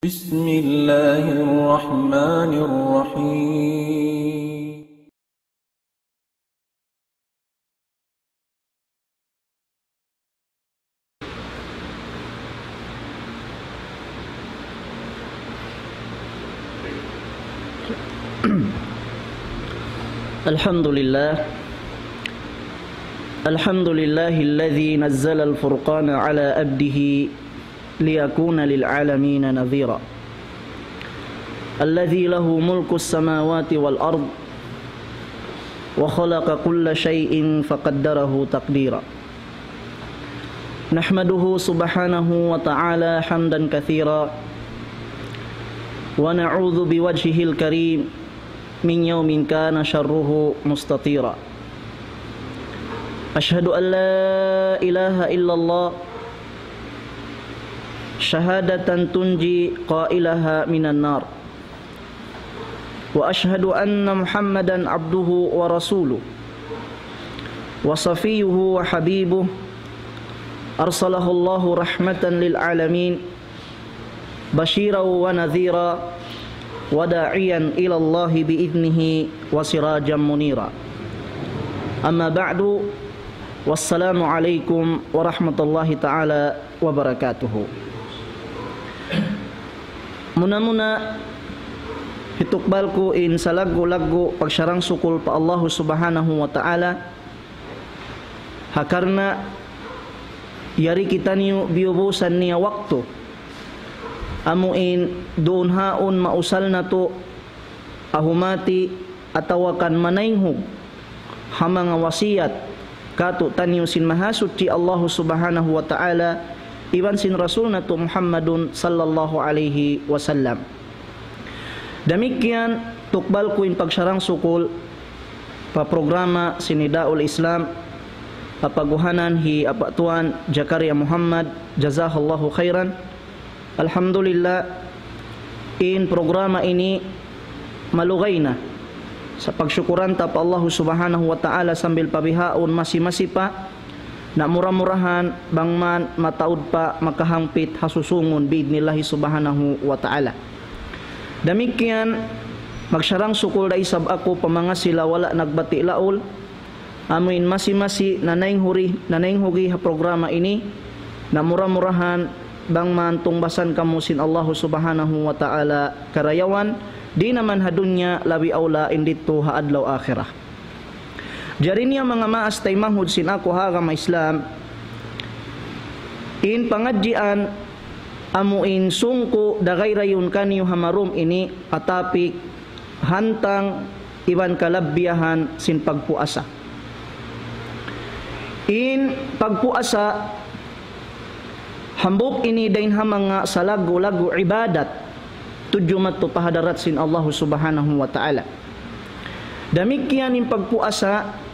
بسم الله الرحمن الرحيم الحمد لله الذي نزل الفرقان على عبده ليكون للعالمين نذيرا الذي له ملك السماوات والأرض وخلق كل شيء فقدره تقديرا نحمده سبحانه وتعالى حمدا كثيرا ونعوذ بوجهه الكريم من يوم كان شره مستطيرا أشهد أن لا إله إلا الله شهادة تنجي قائلها من النار وأشهد أن محمدا عبده ورسوله وصفيه وحبيبه أرسله الله رحمة للعالمين بشيرا ونذيرا وداعيا إلى الله بإذنه وسراجا منيرا أما بعد والسلام عليكم ورحمة الله تعالى وبركاته. Muna-muna hitukbal ko in sa lagu-lagu pagsarang sukul pa Allah subhanahu wa ta'ala hakarna yari kita niyo biubusan niya waktu amuin doon haon mausal na to ahumati atawakan manainghog hamanga wasiyat kato taniyo sin mahasud ti Allah subhanahu wa ta'ala iban sin rasul na to Muhammadun sallallahu alaihi wasallam. Demikian tukbal ko in pagsarang sukul pa programa Sinidaul Islam papaguhanan hi apatuan Jakaria Muhammad jazakallahu khairan. Alhamdulillah in programa ini malugay na sa pagsyukuran ta pa Allah subhanahu wa ta'ala sambil pabihaon masi-masi pa na murah-murahan bangman mataud pa makahangpit hasusungon biidnillahi subhanahu wa ta'ala. Demikian magsarang sukul da isab ako pamanga sila wala nagbati laol amuin masi-masi nanaynghugi ha programa ini na murah-murahan bangman tungbasan kamusin Allah subhanahu wa ta'ala karayawan di naman hadunya labi aula indito ha adlaw akhirah. Jari niya mga maas tay manghud sin ako hagama Islam in pangadjian amuin sungko dagay rayon kaniyo hamarum ini patapik hantang iban kalabbiyahan sin pagpuasa. In pagpuasa hambuk ini dain hamanga sa lagu-lagu ibadat tujumat to pahadarat sin Allah subhanahu wa ta'ala. Demikian in pagpuasa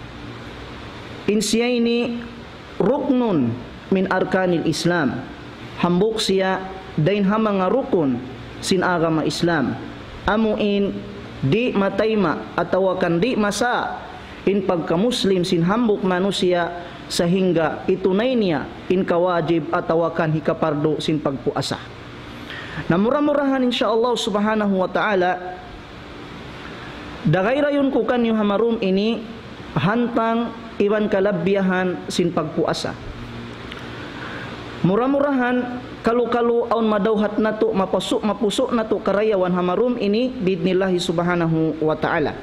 in siya ini ruknun min arkanil Islam. Hambuk siya dain hamanga rukun sin agama Islam. Amuin di matayma atawakan di masa in pagka-Muslim sin hambuk manusia sehingga itunay niya in kawajib atawakan hikapardo sin pagpuasa. Na murah-murahan insyaallah subhanahu wa ta'ala dagay rayon ko kanyo hamarum ini hantang iwan kalabbiyahan sin pagpuasa. Murah-murahan kalu-kalu aun madawhat nato mapusok nato karayawan hamarum ini biidnillahi subhanahu wa ta'ala.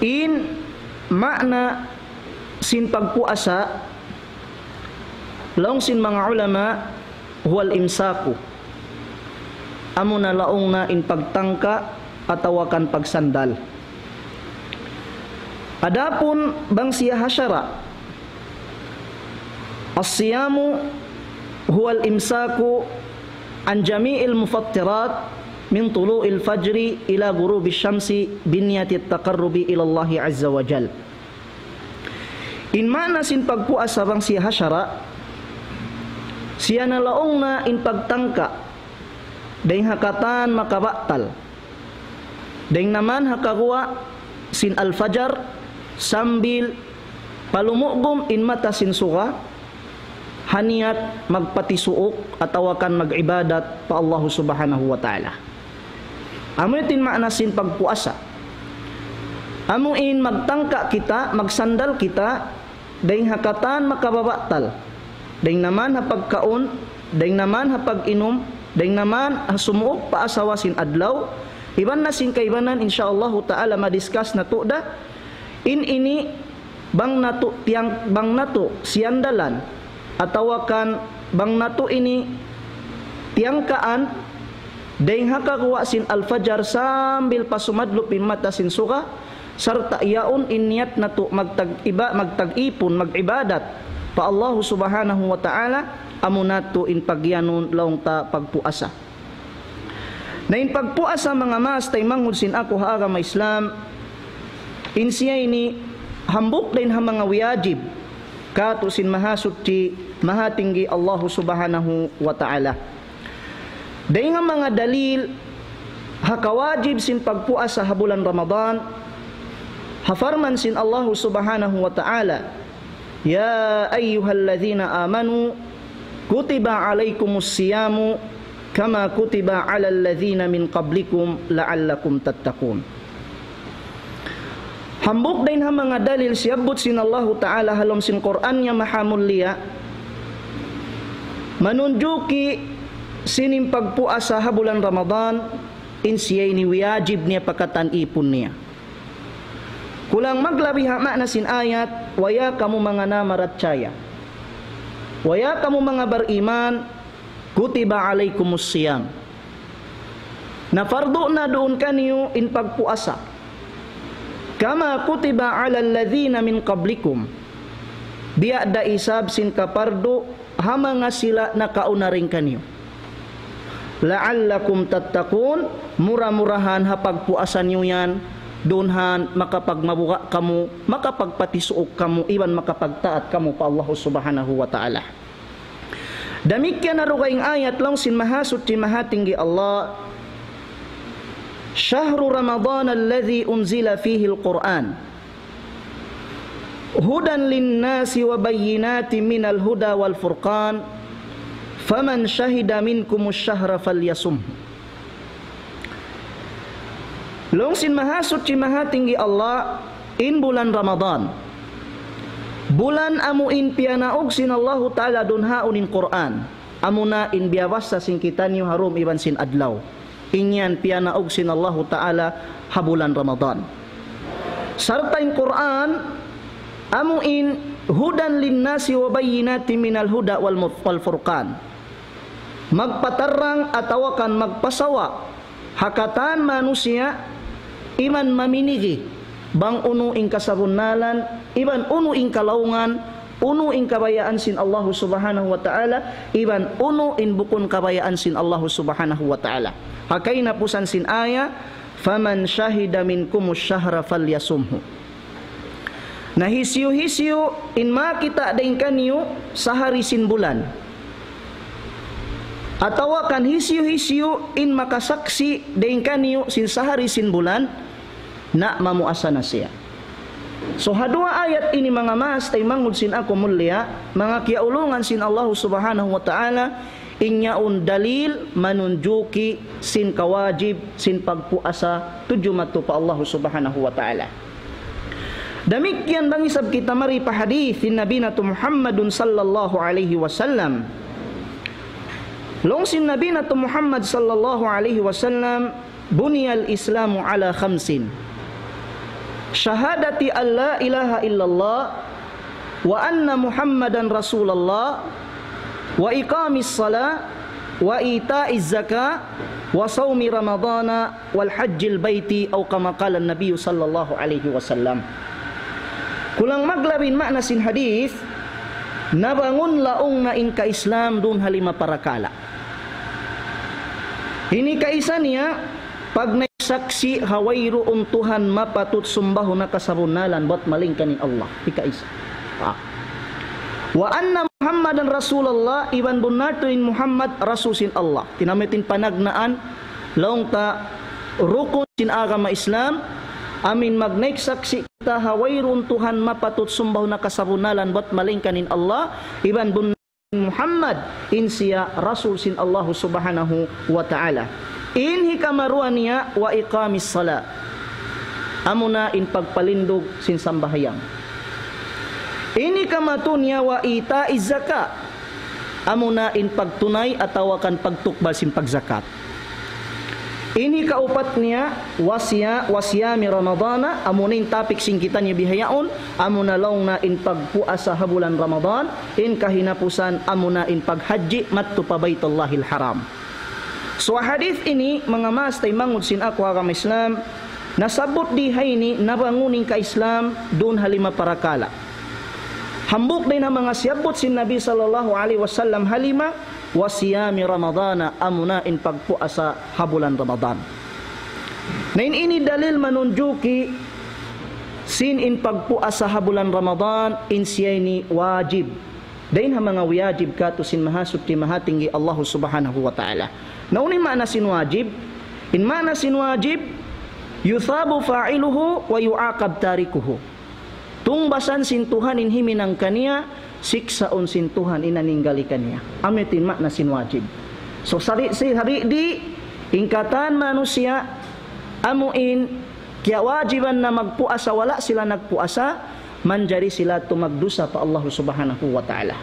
In makna sin pagpuasa laong sin mga ulama huwal imsaku amo na laong na in pagtangka atawakan pagsandal. Adapun bang siya hasyara as-siyamu huwal imsaku an jami'il mufattirat min tulu'il fajri ila ghurubi syamsi binniyati at-taqarrubi ila Allah azza wa jal. In mana sin pagpuasa bang siya hasyara siya na laong na in pagtangka daing hakatan makabaktal daing naman hakakuha sin al-fajar sambil palumugom in mata sin suka haniat magpatisuok atawakan mag-ibadat pa Allah subhanahu wa ta'ala. Amuin maanasin pagpuasa. Amuin magtangka kita, magsandal kita, dahing hakatan makababatal. Dahing naman hapagkaon, dahing naman hapag-inom, dahing naman hasumuok paasawasin adlaw. Iban na sin kaibanan insyaallah ta'ala madiscuss na to da. Ini bang nato tiang bang nato siandalan atawakan bang nato ini tiangkaan dahing hakakuwa sin al-fajar sambil pasumadlo pinmata sin suka sarta yaon inyat nato magtag-ipon mag-ibadat pa Allah subhanahu wa ta'ala amunato in pagyanon laong ta pagpuasa. Na in pagpuasa mga mas tay mangud sin ako ha agama Islam in siya ini hambuk din ha mga wajib kato sin mahasud ti mahatinggi Allah subhanahu wa ta'ala. Dahil nga mga dalil hakawajib sin pagpuasa ha bulan Ramadan hafarman sin Allah subhanahu wa ta'ala ya ayyuhalladzina amanu kutiba alaikumus siyamu kama kutiba alal ladzina min qablikum la'allakum tattaqun. Hambuk din ha mga dalil siyabot sin Allah ta'ala halom sin Quran niya mahamulliya manunjuki sining pagpuasa ha bulan Ramadan in siya'y ni wajib niya pakatan ipon niya. Kulang maglabi hama na sin ayat waya kamu mga namaratsyaya waya kamu mga bariman kutiba alaikumus siyam na fardo na doon kaniyo in pagpuasa kama kutiba alal ladzina min qablikum biya da isab sin kapardo hama nga sila nakauna rin kaniyo la'allakum tattaqun mura-murahan ha pagpuasan niyo yan doonhan makapagmabuka kamu makapagpatisuok kamu iban makapagtaat kamu pa Allah subhanahu wa ta'ala. Damikyan na rugaing ayat lang sin mahasud ti mahatinggi Allah Syahru Ramadan alladhi unzila fihi al-Quran hudan linnasi wa bayyinati minal huda wal furqan faman syahida minkumus syahra falyasumhu. Long sin mahasud ti mahatinggi Allah in bulan Ramadan bulan amuin pianaog sin Allah ta'ala dunhaon in Quran amuna in biawasa sin kitanyo harum iban sin adlaw inyan pianaog sin Allah ta'ala ha bulan Ramadan sarta in Quran amuin hudan linnasi wa bayyinati minal huda wal furqan magpatarang atawakan magpasawa hakatan manusia iman maminigi bang uno ing kasabunalan iban uno ing kalaungan uno ing kabayaan sin Allah subhanahu wa ta'ala iban uno in bukon kabayaan sin Allah subhanahu wa ta'ala. Hakay na pusan sin aya faman syahida minkumus syahra falyasumhu. Nahisyo-hisyo in makita daing kanyo sa hari sin bulan atawa kan hisyo-hisyo in makasaksi daing kanyo sin sa hari sin bulan na mamuasa na siya. So hadua ayat ini mga mas tay mangud sin ako mulya mga kiaulungan sin Allah subhanahu wa ta'ala inyaun dalil manunjuki sin kawajib sin pagpuasa tujumato pa Allah subhanahu wa ta'ala. Damikyan bang isab kita mari pa hadith sin Nabi nato Muhammadun sallallahu alaihi wasallam. Long sin Nabi nato Muhammad sallallahu alaihi wasallam buniyal islamu ala khamsin syahadati an la ilaha illallah wa anna muhammadan rasulullah wa iqamis salat wa ita'iz zakah wa saumi ramadana wal hajjil baiti aw kama qala an-nabiy sallallahu alaihi wasallam. Kulang maglabin makna sin hadith nabangun laong na in ka Islam dun halima parakala. Ini kaisa niya pag saksi hawairu untuhan mapatut sumbaho na kasabunalan bot maling kaning Allah ikaisa wa anna muhammadan rasulullah iban bunatuin Muhammad rasusin Allah tinamitin panagnaan laong ta rukun sin agama Islam amin magnaik saksi kita hawairu untuhan mapatut sumbaho na kasabunalan bot maling kaning Allah iban Muhammad in siya rasul sin Allah subhanahu wa ta'ala. Inhi kamaruan niya wa iqamis sala. Amuna in pagpalindog sin sambahayang. Ini kamatunya wa itaiz zakat. Amuna in pagtunay atawa kan pagtukbal sin pagzakat. Ini kaupat niya wasyami Ramadana. Amuna in topik sing kita niya bihayaon. Amuna law na in pagpuasa ha bulan Ramadan. In kahinapusan amuna in paghaji mattu pa Baitullahil Haram. So hadith ini mga mas tay mangud sin ako agama Islam. Nasabot di hayni nabanguning ka Islam doon halima parakala. Hambuk din ang mga siyabot sin Nabi sallallahu alaihi wasallam halima wasiyami Ramadana amuna in pagpuasa habulan Ramadan. Nain ini dalil manunjuki sin in pagpuasa habulan Ramadan in siyani wajib. Dain ha mga wajib kato sin mahasud ti mahatinggi Allah subhanahu wa ta'ala. Naunin mana sin wajib? In mana sin wajib? Yuthabu fa'iluhu wa yu'aqab tarikuhu. Tungbasan sin Tuhan in himinang kaniya, siksaon sin Tuhan inaninggali kaniya. Amitin makna sin wajib. So hari di ingkatan manusia amuin kaya wajiban na magpuasa wala sila nagpuasa manjari sila tumagdusa pa Allah subhanahu wa ta'ala.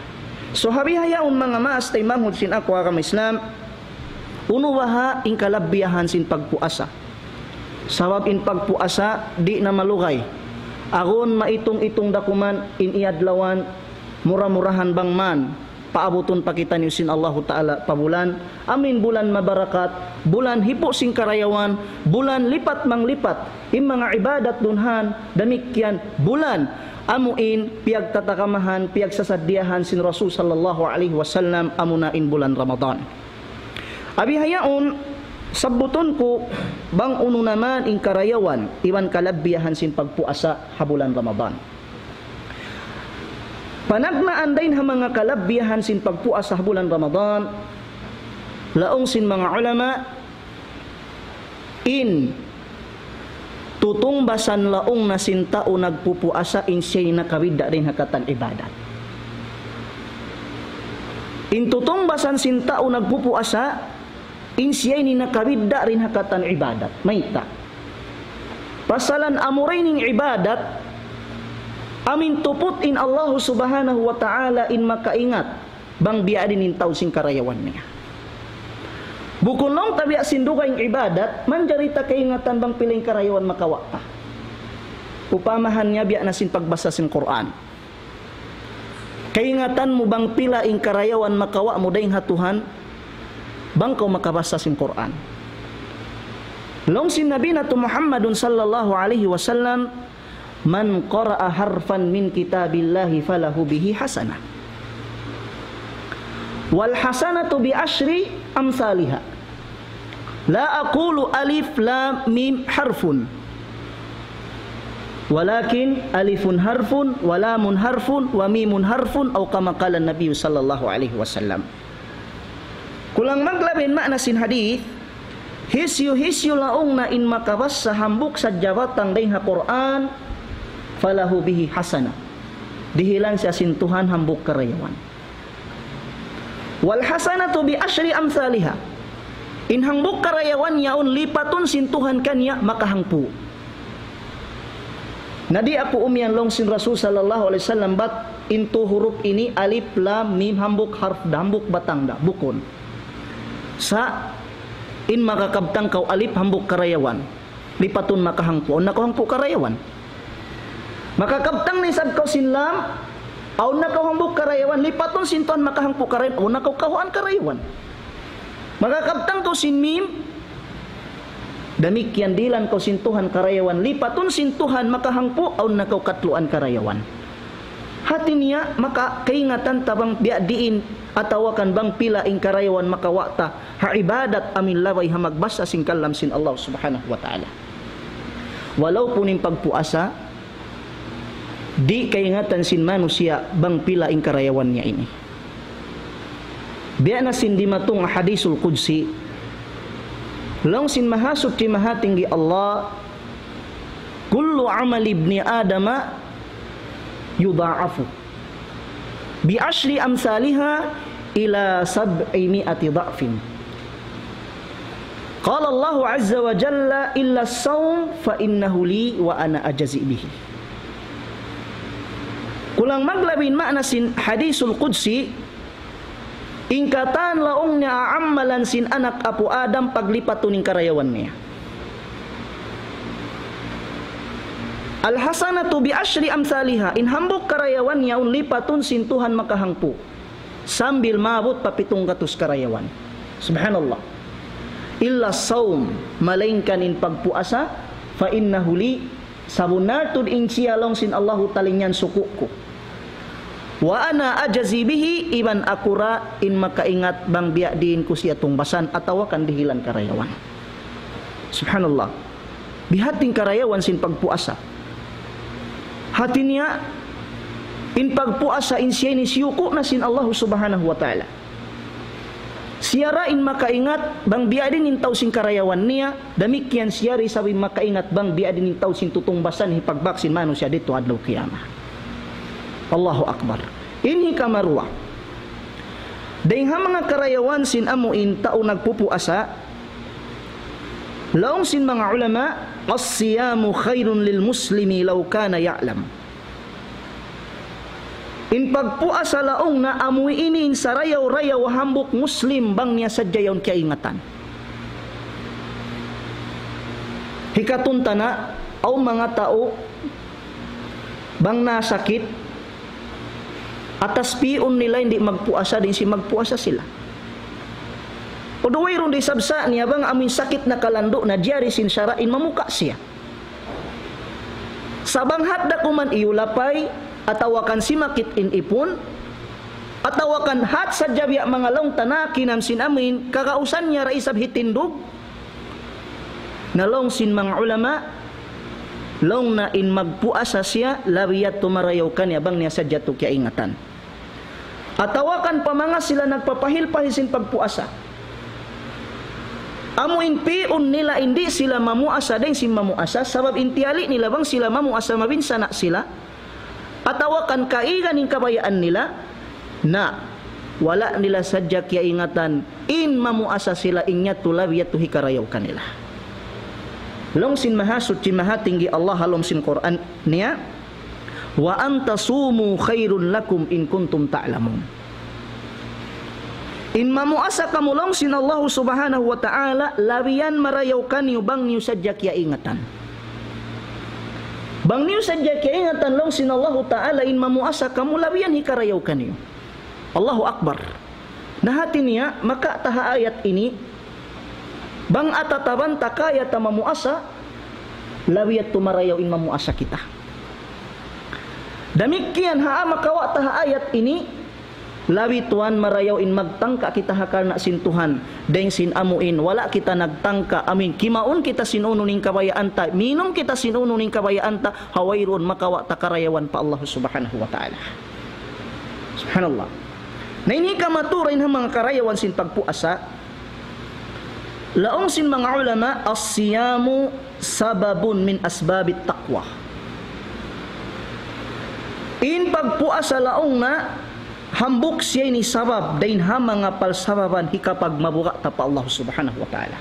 So habihayaon mga maas tay manghud sin ako agama Islam unuwaha in kalabiyahan sin pagpuasa. Sabab in pagpuasa di na malugay. Agon maitong-itong dakuman in iadlawan murah-murahan bang man paabuton pakita niyo sin Allah Ta'ala pabulan. Amin bulan mabarakat, bulan hipo sing karayawan, bulan lipat manglipat in mga ibadat dunhan damikyan bulan amuin piag tatakamahan piag sasaddiahan sin Rasul sallallahu alaihi wasallam amuna in bulan Ramadan. Abihayaon sabuton ko bang uno naman in karayawan iwan kalabiyahan sin pagpuasa habulan Ramadan. Panagnaan din ha mga kalabiyahan sin pagpuasa habulan Ramadan laong sin mga ulama in tutungbasan laong na sin tao nagpupuasa in siya'y nakawida rin hakatan ibadat. In tutungbasan sin tao nagpupuasa in siya'y ni nakawida rin hakatan ibadat. Mayta. Pasalan amuray ning ibadat, amin tupot in Allah subhanahu wa ta'ala in makaingat, bang biya din in tao sing karayawan niya. Bukunong tabiya sinduga yung ibadat, manjarita kaingatan bang piling karayawan makawakta. Upamahan niya biya na sin pagbasa sin Quran. Kaingatan mo bang pila in karayawan makawa mo daing hatuhan, bang kau makabasa sin Quran. Long sin Nabi nato Muhammadun sallallahu alaihi wasallam man qara'a harfan min kitabillahi falahu bihi hasanah. Wal hasanatu bi asyri amsalihha. La aqulu alif lam mim harfun. Walakin alifun harfun wa lamun harfun wa mimun harfun aw kama qala Nabi sallallahu alaihi wasallam. Kulang maglabin makna sin hadith hisyu laong na in makabas sa hambuk sa jabatang daing ha Quran falahu bihi hasana dihilan siya sin Tuhan hambuk karayawan. Wal hasanatu bi asyri amsalihha in hambuk karayawan yaon lipatun sin Tuhan kanya makahangpu. Nadi ako umyan long sin Rasul sallallahu alaihi wasallam bat into huruf ini alif lam mim hambuk harf dambuk batang da bukon. Sa in makakabtang kau alif hambuk karayawan lipatun makahangpu o nakahangpu karayawan makakabtang ni sad kau sin lam o nakahambuk karayawan lipatun sinton makahangpu karayawan o nakaukahuan karayawan makakabtang kau sin mim damikyan dilan kau sin Tuhan karayawan lipatun sin Tuhan makahangpu o nakaukatluan karayawan hati niya maka kaingatan tabang biadiin atawakan bang pila ing karayawan makawakta ha ibadat amin laway ha magbasa sing kalam sin Allah subhanahu wa ta'ala. Walau puning pagpuasa di kaingatan sin manusia bang pila ing karayawan niya ini. Biya na sin dimatong hadisul qudsi long sin mahasub ti mahatinggi Allah kullu amal ibni adama yudha'afu bi ashri amsalha ila 700 dha'fin. Qala Allah azza wa jalla illa as-sawm fa innahu li wa ana ajzi bihi. Kulang maglabin makna sin hadisul qudsi, ingkatan laong niya amalan sin anak apo Adam paglipat tuning karayawan niya. Al-hasanatu bi ashri amsalha, in hambok karayawan niya un lipatun sin Tuhan makahangpo sambil mabot pa 700 karayawan. Subhanallah. Illa saum, malainkan in pagpuasa, fa innahu li, sabunartud in siyalong sin Allahu talinyan sukuko. Wa ana ajazi bihi, iban akura in makaingat bang biadin ko siya tungbasan atawa kan dihilan karayawan. Subhanallah. Bihating karayawan sin pagpuasa. Hati niya in pagpuasa in siya ni siyuko na sin Allah subhanahu wa ta'ala. Siyara in makaingat bang biadin in tau sin karayawan niya, damikian siyari sabi makaingat bang biadin in tau sin tutungbasan hipagbaksin manu siya dito adlaw kiyama. Allahu akbar. Inhi kamarwa. Dahil mga karayawan sin amo in tao nagpupuasa, laong sin mga ulama, as-siyamu khairun lil muslimi law kana ya'lam. In pagpuasa laong na amoy inin sa rayaw-rayaw hambok muslim bang niya sadya yaon kaingatan. Hikatunta na, aw mga tao bang nasakit, atas piun nila hindi magpuasa din si magpuasa sila. O duway ron di sabsa niya bang amin sakit na kalando na diyari sin syarain mamuka siya. Sabang hadda kuman iulapay, atawakan si makit in ipon, atawakan hat sa jabya mga long tanakinam sin amin, kakausan niya raisab hitindog, nalong sin mga ulama, long na in magpuasa siya, labiyat tumarayaw ka niya bang niya sadya to kya ingatan. Atawakan pa mga sila nagpapahil-pahil sin pagpuasa. Amuin piun nila hindi sila mamuasa din si mamuasa sabab intiali nila bang sila mamuasa mabinsa na sila. Atawakan kaigan ng kabayaan nila na wala nila sadya kya ingatan in mamuasa sila inyat tulabiyat tuhi karayaw kanila. Long sin mahasud si mahatinggi Allah halom sin Quran niya, wa antasumu khairun lakum in kuntum ta'lamun. In mamuasa kamulong sin Allah subhanahu wa ta'ala, labiyan marayaw ka niyo bang niyo sadya kya ingatan. Bang niyo sadya kya ingatan long sin Allah ta'ala, in mamuasa kamu labiyan hikarayaw ka niyo. Allahu Akbar. Nahati niya, maka taha ayat ini, bang atataban takaya ta mamuasa, labiyat tumarayaw in mamuasa kita. Damikian haa makawa taha ayat ini, labi tuan marayaw in magtangka kita hakal na sin Tuhan deng sin amuin wala kita nagtangka amin kimaun kita sinuno ning kabayaan ta minom kita sinuno ning kabayaan ta hawayron makawa ta karayawan pa Allah subhanahu wa ta'ala. Subhanallah. Na ini ka maturin ha mga karayawan sin pagpuasa, laong sin mga ulama, as-siyamu sababun min asbabit taqwa. In pagpuasa laong na hambuk siya ni sabab dain ha mga palsababan hikapag mabuka ta pa Allah subhanahu wa ta'ala.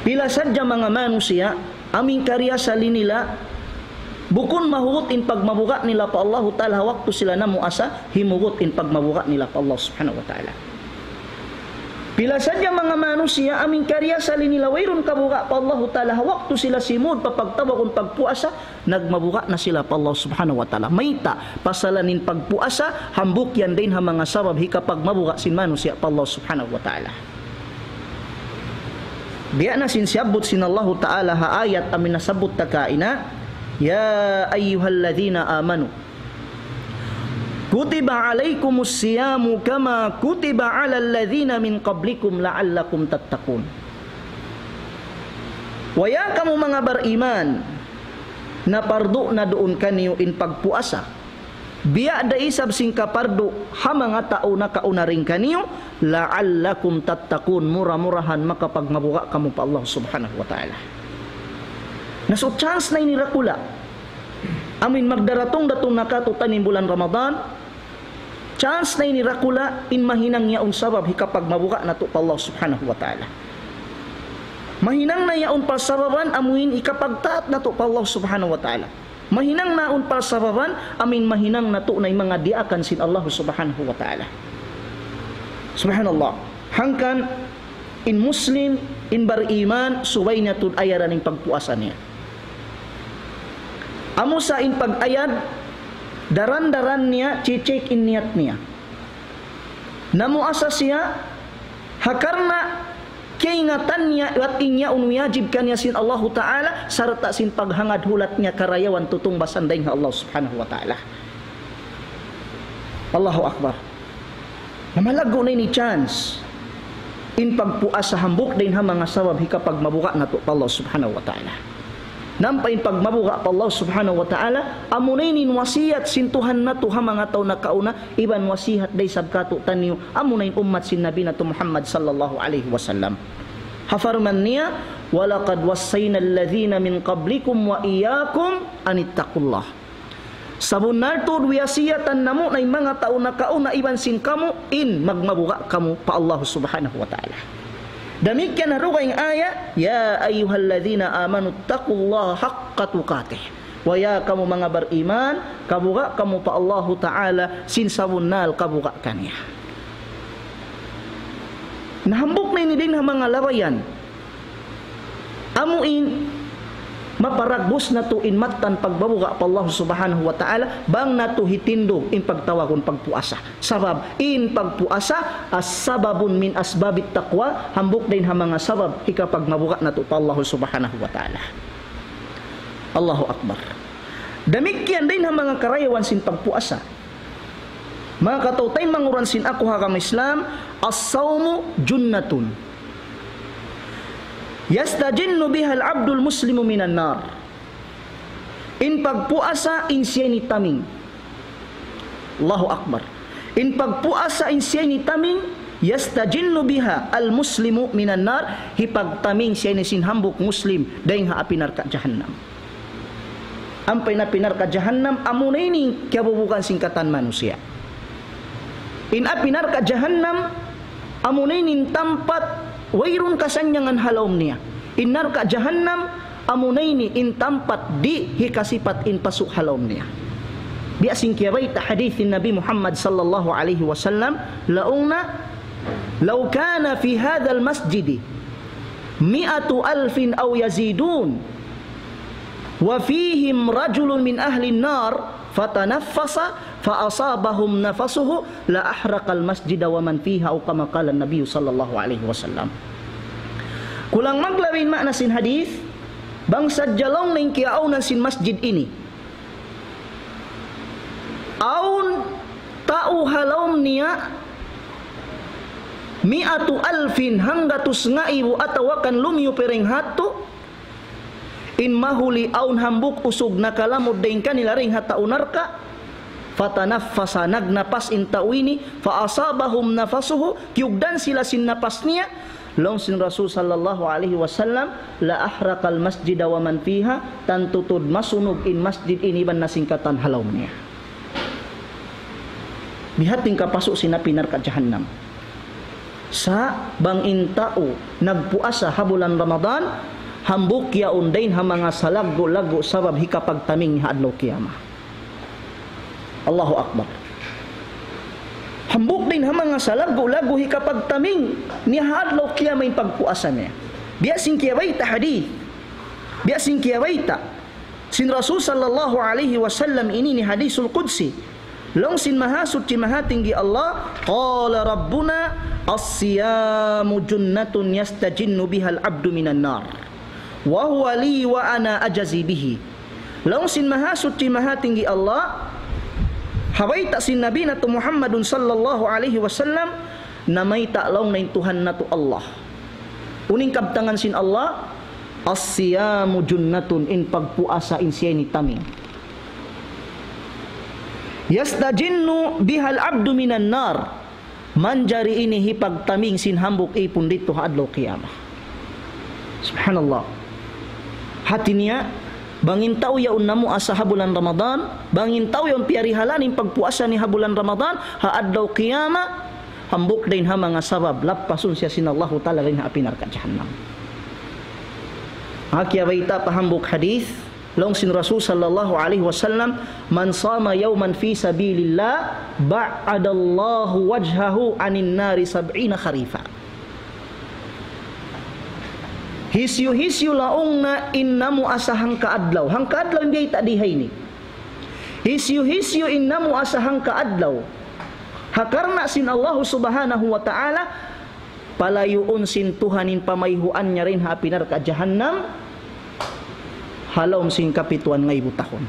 Pila sadya mga manusia aming karya sa linila bukun mahugot in pagmabuka nila pa Allah ta'ala waktu sila na muasa himugot in pagmabuka nila pa Allah subhanahu wa ta'ala. Pila sadya mga manusia aming karya sa linila wayron kabuka pa Allah ta'ala waktu sila simod papagtaba kung pagpuasa nagmabuka na sila pa Allah subhanahu wa ta'ala. Mayta pasalanin pagpuasa hambuk yan din ha mga sabab hikapag mabuka sin manusia pa Allah subhanahu wa ta'ala. Biya na sinsiyabot sin Allah ta'ala ha ayat amin nasabot takaina, ya ayyuhalladhina amanu kutiba alaikumus siyamu kama kutiba alal ladzina min qablikum la'allakum tattaqun. Waya kamu mga beriman na pardo na doon kaniyo in pagpuasa. Biya da isab sing kapardo ha mga tao na kauna rin kaniyo la'allakum tattaqun, mura-murahan makapagmabuka kamu pa Allah subhanahu wa ta'ala. Naso chance na inirakula amin magdaratong datong nakatutan in bulan Ramadan chance na inirakula in mahinang yaon sabab hikapag mabuka na to pa Allah subhanahu wa ta'ala. Mahinang na yaon pa sababan amuin ikapagtaat na to pa Allah subhanahu wa ta'ala. Mahinang naon pa sababan amin mahinang na to na mga diakan sin Allah subhanahu wa ta'ala. Subhanallah. Hangkan in Muslim in bariman subay na to ayaran ng pagpuasa niya. Amo sa in pag-ayad daran-daran niya check in niyat niya. Namuasa siya hakarna kay ingatan niya at inya unwajib kanya sin Allah Ta'ala sarta sin paghangad hulat niya karayawan tutong basanday nga Allah Subhanahu wa Ta'ala. Allahu Akbar. Namalago na ni chance in pagpuas sa hambok din ha mga sawab hikapag mabuka na to Allah Subhanahu wa Ta'ala. Nampain pag mabuka pa Allah Subhanahu wa Ta'ala amunay nin wasiyat sintuhan na to ha mga taon na kauna iban wasihat day sabkato tanyo amunay ummat sin Nabi na to Muhammad sallallahu alaihi wasallam. Hafarman niya walaqad wassayna alladhina min qablikum wa iyyakum anittaqullah. Sabon nartod wiyasiyatan namo na mga taon na kauna iban sin kamo in magmabuka kamo pa Allah Subhanahu wa Ta'ala. Demikian harugay aya, ya ayyuhalladzina amanu taqullaha haqqa tuqatih. Wa ya kamu mga beriman, kabuka kamu pa Allah Ta'ala sin sabunnal kabuka kanya. Nahambok na ini din mga lawayan. Amuin maparagbos na to in matan pagbabuka pa Allah Subhanahu wa Ta'ala bang nato hitindo in pagtawagon pagpuasa. Sabab in pagpuasa as-sababun min asbabit taqwa hambok din ha mga sabab hikapag mabuka nato pa Allah Subhanahu wa Ta'ala. Allahu Akbar. Demikian din ha mga karayawan sin pagpuasa. Mga katautay manguran sin ako hakam Islam as-sawmu junnatun yastajinnu biha al-abdul muslimu minan nar. In pagpuasa in siya ni taming. Allahu Akbar. In pagpuasa in siya ni taming yastajinnu biha al-muslimu minan nar hipagtaming siya ni sinhambok muslim dahil ha apinar ka jahannam. Ampay na pinar ka jahannam amunay ni kabubukan singkatan manusia. In apinar ka jahannam amunay nin tampat wayrun kasanyangan halawm niya. Innar ka jahannam amunay ni in tampat di hikasipat in pasuk halawm niya. Biasing kiyabay ta hadithin Nabi Muhammad sallallahu alaihi wasallam launa law kana fi hadha al-masjid 100,000 aw yazidun wa fihim rajulun min ahli an-nar fatanaffasa fa asabahum nafasuhu la ahraqal masjida wa man fiha aw kama qala an-nabiy sallallahu alaihi wasallam. Kulang maglawin makna sin hadis bang sadjalong ning kiaunan sin masjid ini aun tau halawm niya 100,000 hangga tusngaibu atawakan lumyo pereng hatu in mahuli aun hambuk usog nakalamod daing kanila ring hataunarka fatanaffasa nagnapas in tawini fa asabahum nafasuhu kyugdan sila sin napas niya long sin Rasul sallallahu alaihi wasallam la ahraqal masjida wa man fiha tantutud masunog in masjid ini ban nasingkatan halaw niya. Bihating kapasok sinapinar ka jahannam. Sa bang intao nagpuasa habulan Ramadan hambuk yaon dain ha mga salago-lago sabab hikapagtaming ha adlaw kiyama. Allahu Akbar. Hambuk din ha mga salago-lago hikapagtaming ni ha adlaw kiyama in pagpuasa niya. Biasing kiyabay ta hadith. Biasing kiyabay ta sin Rasul sallallahu alaihi wasallam ini ni hadisul qudsi. Long sin mahasud ci mahatinggi Allah qala rabbuna as-siyamu junnatun yastajinnu bihal abdu minan nar wa huwa li wa ana ajazi bihi. Long sin mahasud ci mahatinggi Allah haway ta sin nabi na to Muhammadun sallallahu alaihi wasallam na may ta'long na Tuhan na to Allah. Uning kabtangan sin Allah as-siyamu junnatun in pagpuasa in siya ni taming yastajinnu bihal abdu minan nar manjari ini hipagtaming sinhambok ipon dito ha adlaw qiyamah. Subhanallah. Hati niya bangin tao yaon namo asa habulan Ramadan, bangin tao yaon piarihalanin pagpuasa ni habulan Ramadan, haadlaw qiyama, hambuk din ha mga sabab, lapasun siya sinallahu ta'ala rin haapinar ka jahannam. Hakya baita pahambuk hadith, long sin Rasul sallallahu alaihi wasallam, man sama yawman fi sabilillah, ba'adallahu wajhahu anin nari 70 kharifa. Hisyu laong na innamu asa hangkaadlaw. Hangkaadlaw hindi tadihay ni. Hisyu innamu asa hangkaadlaw. Hakarna sin Allah subhanahu wa ta'ala, palayuon sin Tuhanin pamayhuan niya rin hapinar ka jahannam, halom sin kapituan ngay butahon.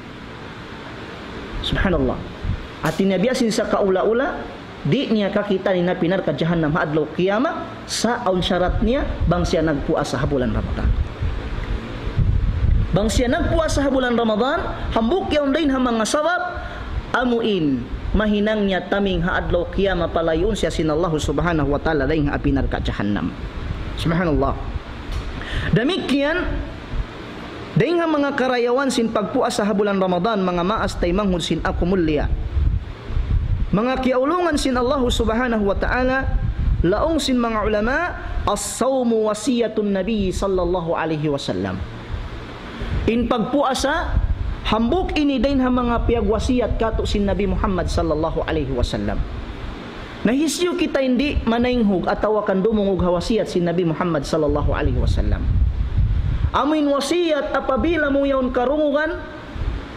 Subhanallah. At tinabiasin sa kaula-ula, di niya kakita ni napinar ka jahannam haadlaw qiyama, sa aun syarat niya bang siya nagpuasa habulan Ramadan. Bang siya nagpuasa habulan Ramadan, hambuk yaon din ha mga sabab, amuin mahinang niya taming haadlaw qiyama palayon siya sinallahu subhanahu wa ta'ala rin hapinar ka jahannam. Subhanallah. Demikian din ha mga karayawan sin pagpuasa habulan Ramadan, mga maas tay manghud sin akumulya. Mga kiaulungan sin Allah subhanahu wa ta'ala, laong sin mga ulama, as-sawmu wasiyatun nabi sallallahu alaihi wasallam. In pagpuasa, hambuk ini din ha mga piyagwasiyat kato sin Nabi Muhammad sallallahu alaihi wasallam. Nahisyo kita hindi manainghug at tawakan dumungog hawasiyat sin Nabi Muhammad sallallahu alaihi wasallam. Amin wasiyat apabila mo yaon karungugan,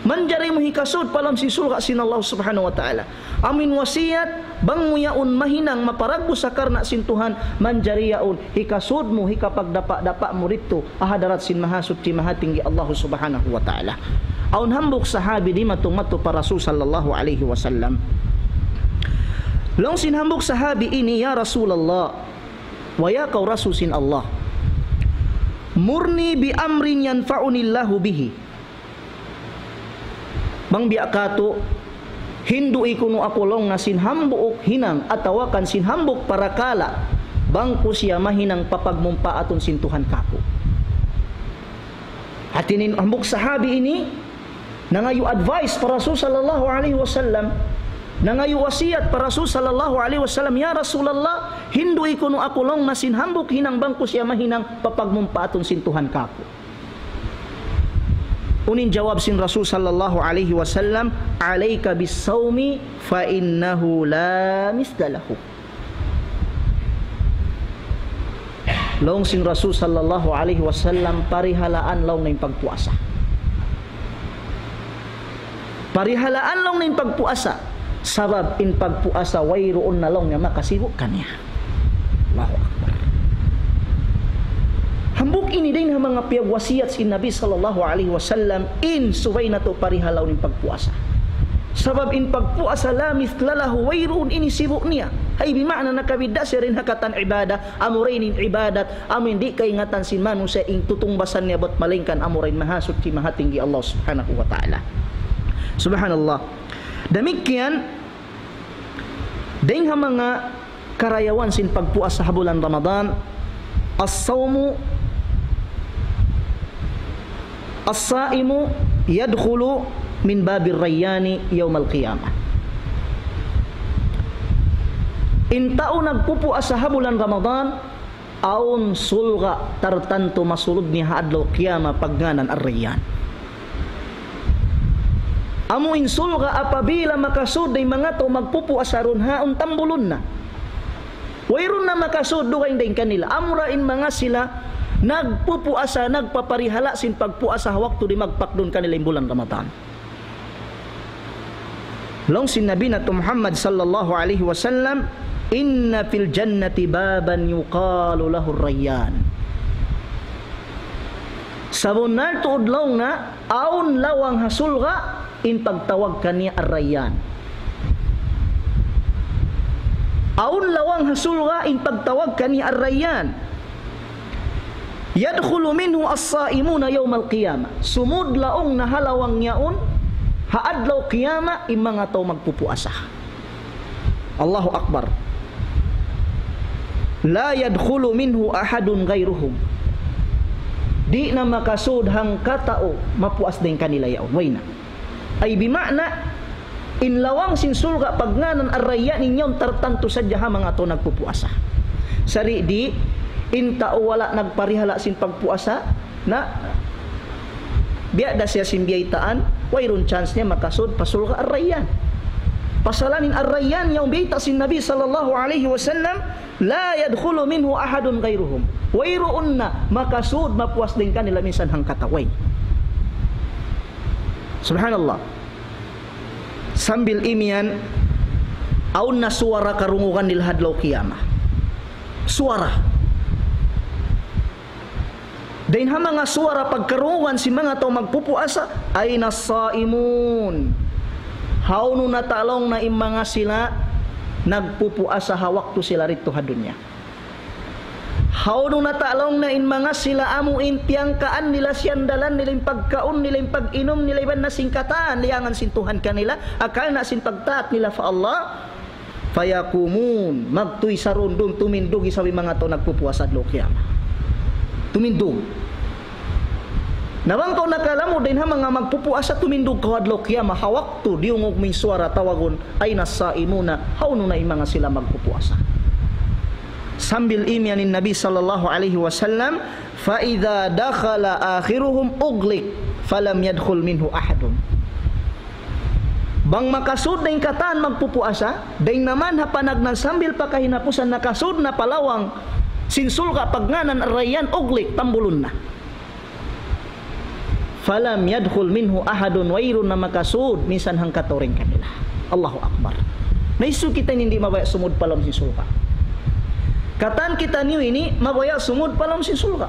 manjari mo hikasud palam si sulha sin Allah subhanahu wa ta'ala. Amin wasiyat bang mo yaon mahinang maparagbo sa karna sin Tuhan, manjari yaon hikasud mo hikapagdapa-dapa mo rito ahadarat sin mahasud ti mahatinggi Allah subhanahu wa ta'ala. Aun hambuk sahabi di matung-mato para Rasul sallallahu alaihi wasallam. Long sin hambuk sahabi ini, ya Rasulullah, wa ya kau Rasul sin Allah, murni bi amrin yanfa'unillahu bihi. Bang biakato, hindu ikuno ako long na sinhambuok hinang atawakan sinhambuk parakala, bangko siya mahinang papagmumpa aton sin Tuhan kako. Atinin hambuk sahabi ini, nangayu advice para Rasul sallallahu alaihi wasallam, nangayu wasiat para Rasul sallallahu alaihi wasallam, ya Rasulullah, hindu ikuno ako long na sinhambuk hinang bangko siya mahinang papagmumpa aton sin Tuhan kako. Unin jawab sin Rasul sallallahu alaihi wasallam, alaika bis-sawmi fa innahu la misdalahu. Long sin Rasul sallallahu alaihi wasallam, parihalaan long ning pagpuasa. Parihalaan long ning pagpuasa, sabab in pagpuasa wayroon na long nga makasibuk kaniya. Allahu akbar. Hambuk ini din ha mga piyagwasiyat si Nabi sallallahu alaihi wasallam, in suway na to parihalaw ng pagpuasa. Sabab in pagpuasa la mithlalahu wayroon ini sibuk niya. Ay bimakna nakabida siya rin hakatan ibada, amurin in ibadat, amin di kaingatan sin manu sa ing tutungbasan niya bot malingkan amurin mahasud ti mahatinggi Allah subhanahu wa ta'ala. Subhanallah. Demikian din ha mga karayawan sin pagpuasa habulan Ramadan, as-sawmu as-saimu yadkhulu min babir rayyani yaumal qiyamah. In tao nagpupuasa habulan Ramadan, aun sulga tartanto masulod ni haadlaw qiyama pagganan ar-rayyan. Amo in sulga apabila makasud ay mga to magpupuasa ron haon tambulon na. Wayron na makasud dugain din kanila. Amura in mga sila nagpupuasa, nagpaparihala sin pagpuasa waktu di magpakdon kanila yung bulan Ramadan. Long sin Nabi na Muhammad sallallahu alaihi wasallam, inna fil jannati baban yuqalu lahu rayyan. Sabon na tuudlaw na aun lawang hasulga in pagtawag kaniya ar-rayyan. Aun lawang hasulga in pagtawag kaniya ar-rayyan. Yadkhulu minhu as-saimuna yawmal qiyamah. Sumud laong nahalawang yaon haadlaw qiyama in mga tao magpupuasa. Allahu akbar. La yadkhulu minhu ahadun ghairuhum. di na makasud hang katao mapuas din kanila yaon. Way na. Ay bimakna inlawang sinsulga pagnganan araya ninyon tartanto sadya ha mga to nagpupuasa. Sari di intao wala nagparihala sin pagpuasa na biya da siya simbiyaitaan, wayron chance niya makasud pasulga arrayan. Pasalanin arrayan yung biyta sin Nabi sallallahu alaihi wasallam, la yadkhulu minhu ahadun ghairuhum. Wayroon na makasud mapuas din kanila minsan hang kataway. Subhanallah. Sambil imian aun na suara karungugan nil hadlaw kiyama. Suara. Dain ha mga suara pagkarungugan si mga to magpupuasa ay nasaimun. Hawno na talong na imanga sila nagpupuasa hawak to sila rito ha dunya. Hawno na talong na imanga sila amu intiang kaan nila siyandalan nila yung pagkaon nila yung pag-inom nila iban na singkataan liyangan sintuhan kanila akal na sin pagtaat nila fa Allah fayakumun magtuy sarundong tumindog isawi mga to nagpupuasa adlaw kiyama. Tumindog. Nawang to nakalamo din ha mga magpupuasa tumindog kawadlaw kiyama hawak to diungog may suara tawagon ay nasaimuna hawno na imanga sila magpupuasa. Sambil imyanin Nabi sallallahu alaihi wasallam fa idza dakhala akhiruhum uglik falam yadkhul minhu ahadun. Bang makasud na kataan magpupuasa daing naman ha panagnan sambil pakahinapusan nakasud na palawang sinsulga pagnganan arayan uglik tambulun na. Falam yadkhul minhu ahadun wairun na makasud minsan hang katoring kanila. Allahu akbar. Naisu kita hindi mabaya sumud palam sinsulga. Kataan kita niyo ini mabaya sumud palam sinsulga.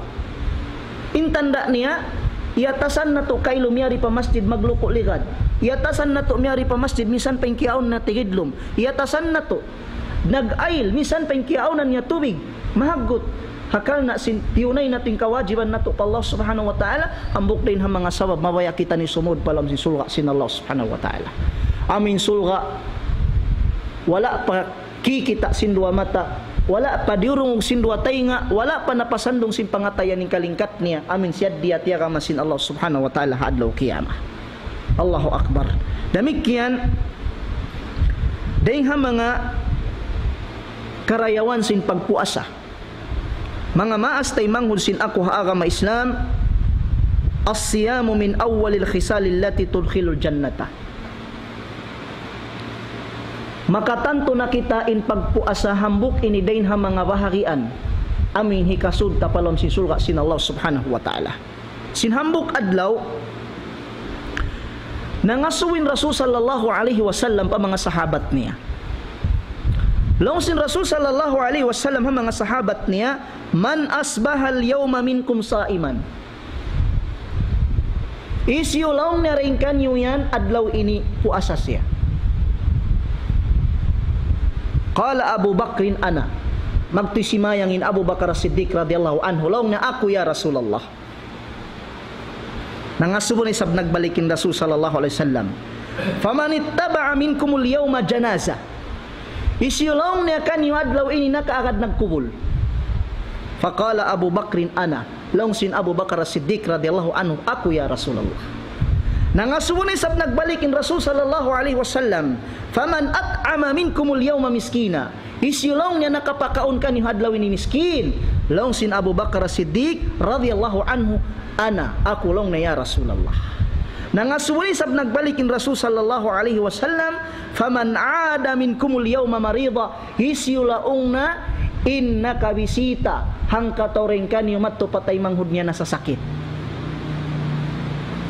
Intanda niya iatasan na to kay lumiari pa masjid magluko ligad. Iatasan na to miari pa masjid minsan pengkiaon na tigidlom. Iatasan na to nag-ail minsan pengkiaonan niya tubig mahagot. Hakal na yunay nating kawajiban nato pa Allah subhanahu wa ta'ala ambok din ha mga sabab mabaya kita ni sumud palam sinsulga sin Allah subhanahu wa ta'ala. Amin sulga wala pa kikita sin dua mata wala pa diurong sin dua tainga wala pa napasandong sin pangatayan ning kalingkat niya amin siyad diya tiya kamasin Allah subhanahu wa ta'ala hadlaw kiyama. Allahu akbar. Demikian daing ha mga karayawan sin pagpuasa mga maas tay manghud sin ako ha agama Islam as-siyamu min awwalil khisalil lati tudkhilul jannata. Makatanto na kita in pagpuasa hambuk ini dain ha mga bahagian amin hikasud tapalon sin sulga sin Allah subhanahu wa ta'ala. Sin hambuk adlaw nangasuwin Rasul sallallahu alaihi wasallam pa mga sahabat niya. Long sin Rasul sallallahu alaihi wasallam ha mga sahabat niya man asbahal yawma minkum saiman. Isyu long na rin kanyo yan adlaw ini puasa siya. Qala Abu Bakrin ana. Magtisimayangin Abu Bakar Siddiq radhiyallahu anhu long na ako ya Rasulullah. Nangasubon isab nagbalikin Rasul sallallahu alaihi wasallam. Faman ittaba'a minkumul yawma janaza. Isyulong niya kanyo adlaw ini nakaagad nagkubul. Faqala Abu Bakrin ana. Long sin Abu Bakar Siddiq radhiyallahu anhu ako ya Rasulullah. Nangasubon isab nagbalikin Rasul sallallahu alaihi wasallam. Faman at'ama minkumul yawma miskina. Isyulong niya nakapakaon kanyo adlaw ini miskin. Long sin Abu Bakar Siddiq radhiyallahu anhu ana ako long na ya Rasulullah. Nangasuli sab nagbalikin Rasul sallallahu alaihi wasallam faman aada minkumul yawma marida hisyulaong na innaka bisita hang katoreng kanyo matto patay manghud niya na sa sakit.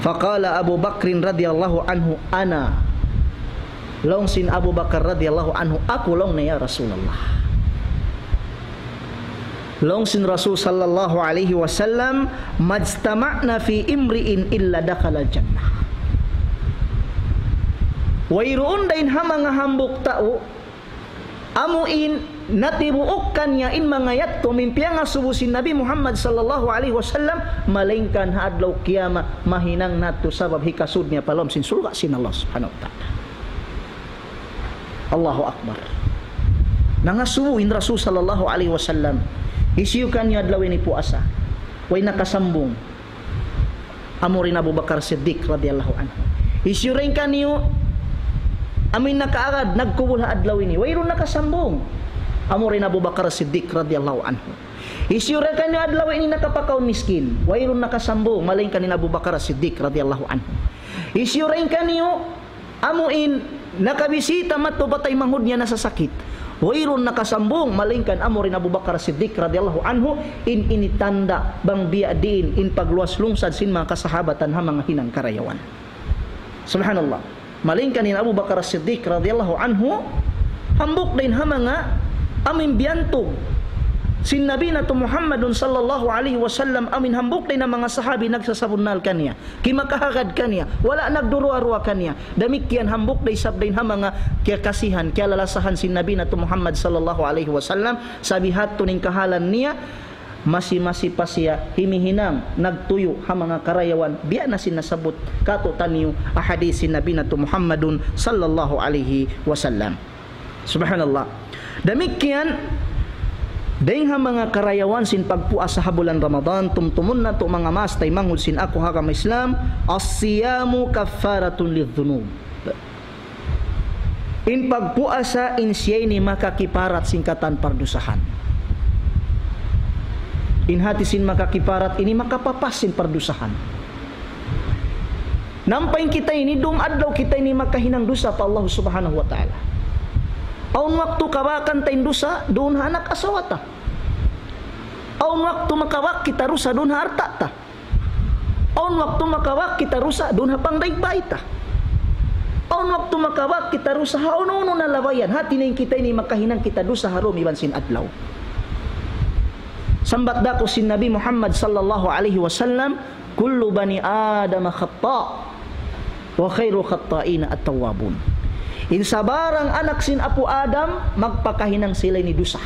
Faqala Abu Bakrin radhiyallahu anhu ana long sin Abu Bakar radhiyallahu anhu ako long na ya Rasulullah. Long sin Rasul sallallahu alaihi wasallam majtama'na fi imri'in illa dakhala jannah. Wayroon dain ha mga hambok tao amuin natibuok kanya in mga yatto mimpiang asubusin Nabi Muhammad sallallahu alaihi wasallam malingkan ha adlaw kiyama mahinang nato sabab hikasud niya palom sin sulga sin Allah subhanahu wa ta'ala. Allahu akbar. Nangasubuin Rasul sallallahu alaihi wasallam isiyukan niya adlaw ini puasa way nakasambong amo rin Abu Bakar Siddiq radhiyallahu anhu. Isyurin kaniyo amin nakaagad nagkubul ha adlaw ini wayron nakasambong amo rin Abu Bakar Siddiq radhiyallahu anhu. Isyurin kaniyo adlaw ini nakapakaon miskin wayron nakasambong maling kanin Abu Bakar Siddiq radhiyallahu anhu. Isyurin kaniyo amuin nakabisita matubatay manghud niya nasasakit wayron nakasambong malingkan amo rin Abu Bakar Siddiq radhiyallahu anhu in initanda bang biadin in pagluwas lungsad sin mga kasahabatan ha mga hinang karayawan. Subhanallah, malingkan in Abu Bakar Siddiq radhiyallahu anhu hambuk din ha mga amin biyantog sin Nabi na to Muhammadun sallallahu alaihi wasallam amin hambuk din ang mga sahabi nagsasabunal kaniya kimakahagad kaniya wala nagduruwa-ruwa kaniya damikyan hambuk din sabdain ha mga kasihan kialalasahan sin Nabi na to Muhammad sallallahu alaihi wasallam sabihat tuning kahalan niya masi-masi pa siya himihinang nagtuyo ha mga karayawan biya na sinasabot kato taniyo ahadith sin Nabi na to Muhammadun sallallahu alaihi wasallam. Subhanallah, damikyan dahing ha mga karayawan sin pagpuas sa habulan Ramadan tumtumun na to mga mastay manghud sin ako ha kama Islam as-siyamu kaffaratun lidhunub in pagpuasa in siyay ni makakiparat singkatan pardusahan in hati sin makakiparat ini makapapas sin pardusahan nampain kita ini dumadlaw kita ini makahinang dusa pa Allah subhanahu wa ta'ala. Aun waktu kawakan tayin dusa doon anak asawata. Aun waktu makawak kita rusa doon harta ta. Aun waktu makawak kita rusa doon pangdaigbaay ta. Aun waktu makawak kita rusa hauno na lawayan hati na kita ini makahinang kita dusa harom iban sin adlaw. Sambat dako sin Nabi Muhammad sallallahu alaihi wasallam kullu bani Adam khata wa khairu khata'ina at-tawwabun. In sabarang anak sin Apo Adam magpakahinang sila ni dusa.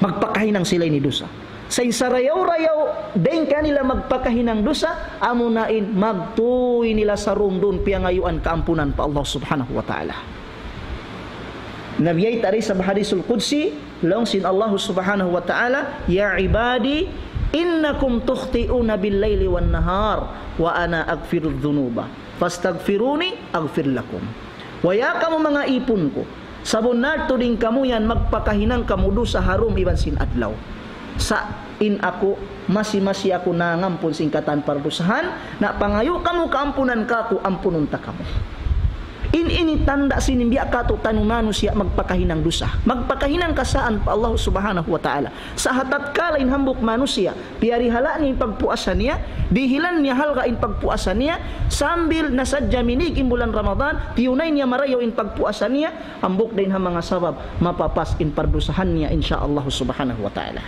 Magpakahinang sila ni dusa. Sa insarayaw-rayaw din kanila magpakahinang dusa amunain magtuwi nila sa rumdun piyangayuan kaampunan pa Allah subhanahu wa ta'ala. Nabiyay tari sa hadisul qudsi long sin Allah subhanahu wa ta'ala ya ibadi innakum tukhti'una bil-laili wan-nahar wa ana aghfirudz dzunuba fastaghfiruni aghfir lakum. Waya kamu mga ipon ko sabon nato din kamu yan magpakahinang kamu do sa harom iban sin adlaw sa in ako masi-masi ako nangampun singkatan pardusahan na pangayo kamu kaampunan kako ampunon ta kamu. In initanda sinimbiya kato tanumano siya magpakahinang dusa magpakahinang kasaan pa Allah subhanahu wa ta'ala sa hatat kalain hambuk manusia piyari hala ni pagpuasan niya dihilan niya halga in pagpuasan niya sambil nasadya minig in bulan Ramadan tiyunay niya marayaw in pagpuasan niya hambuk din ha mga sabab mapapas in pardusahan niya insyaallah subhanahu wa ta'ala.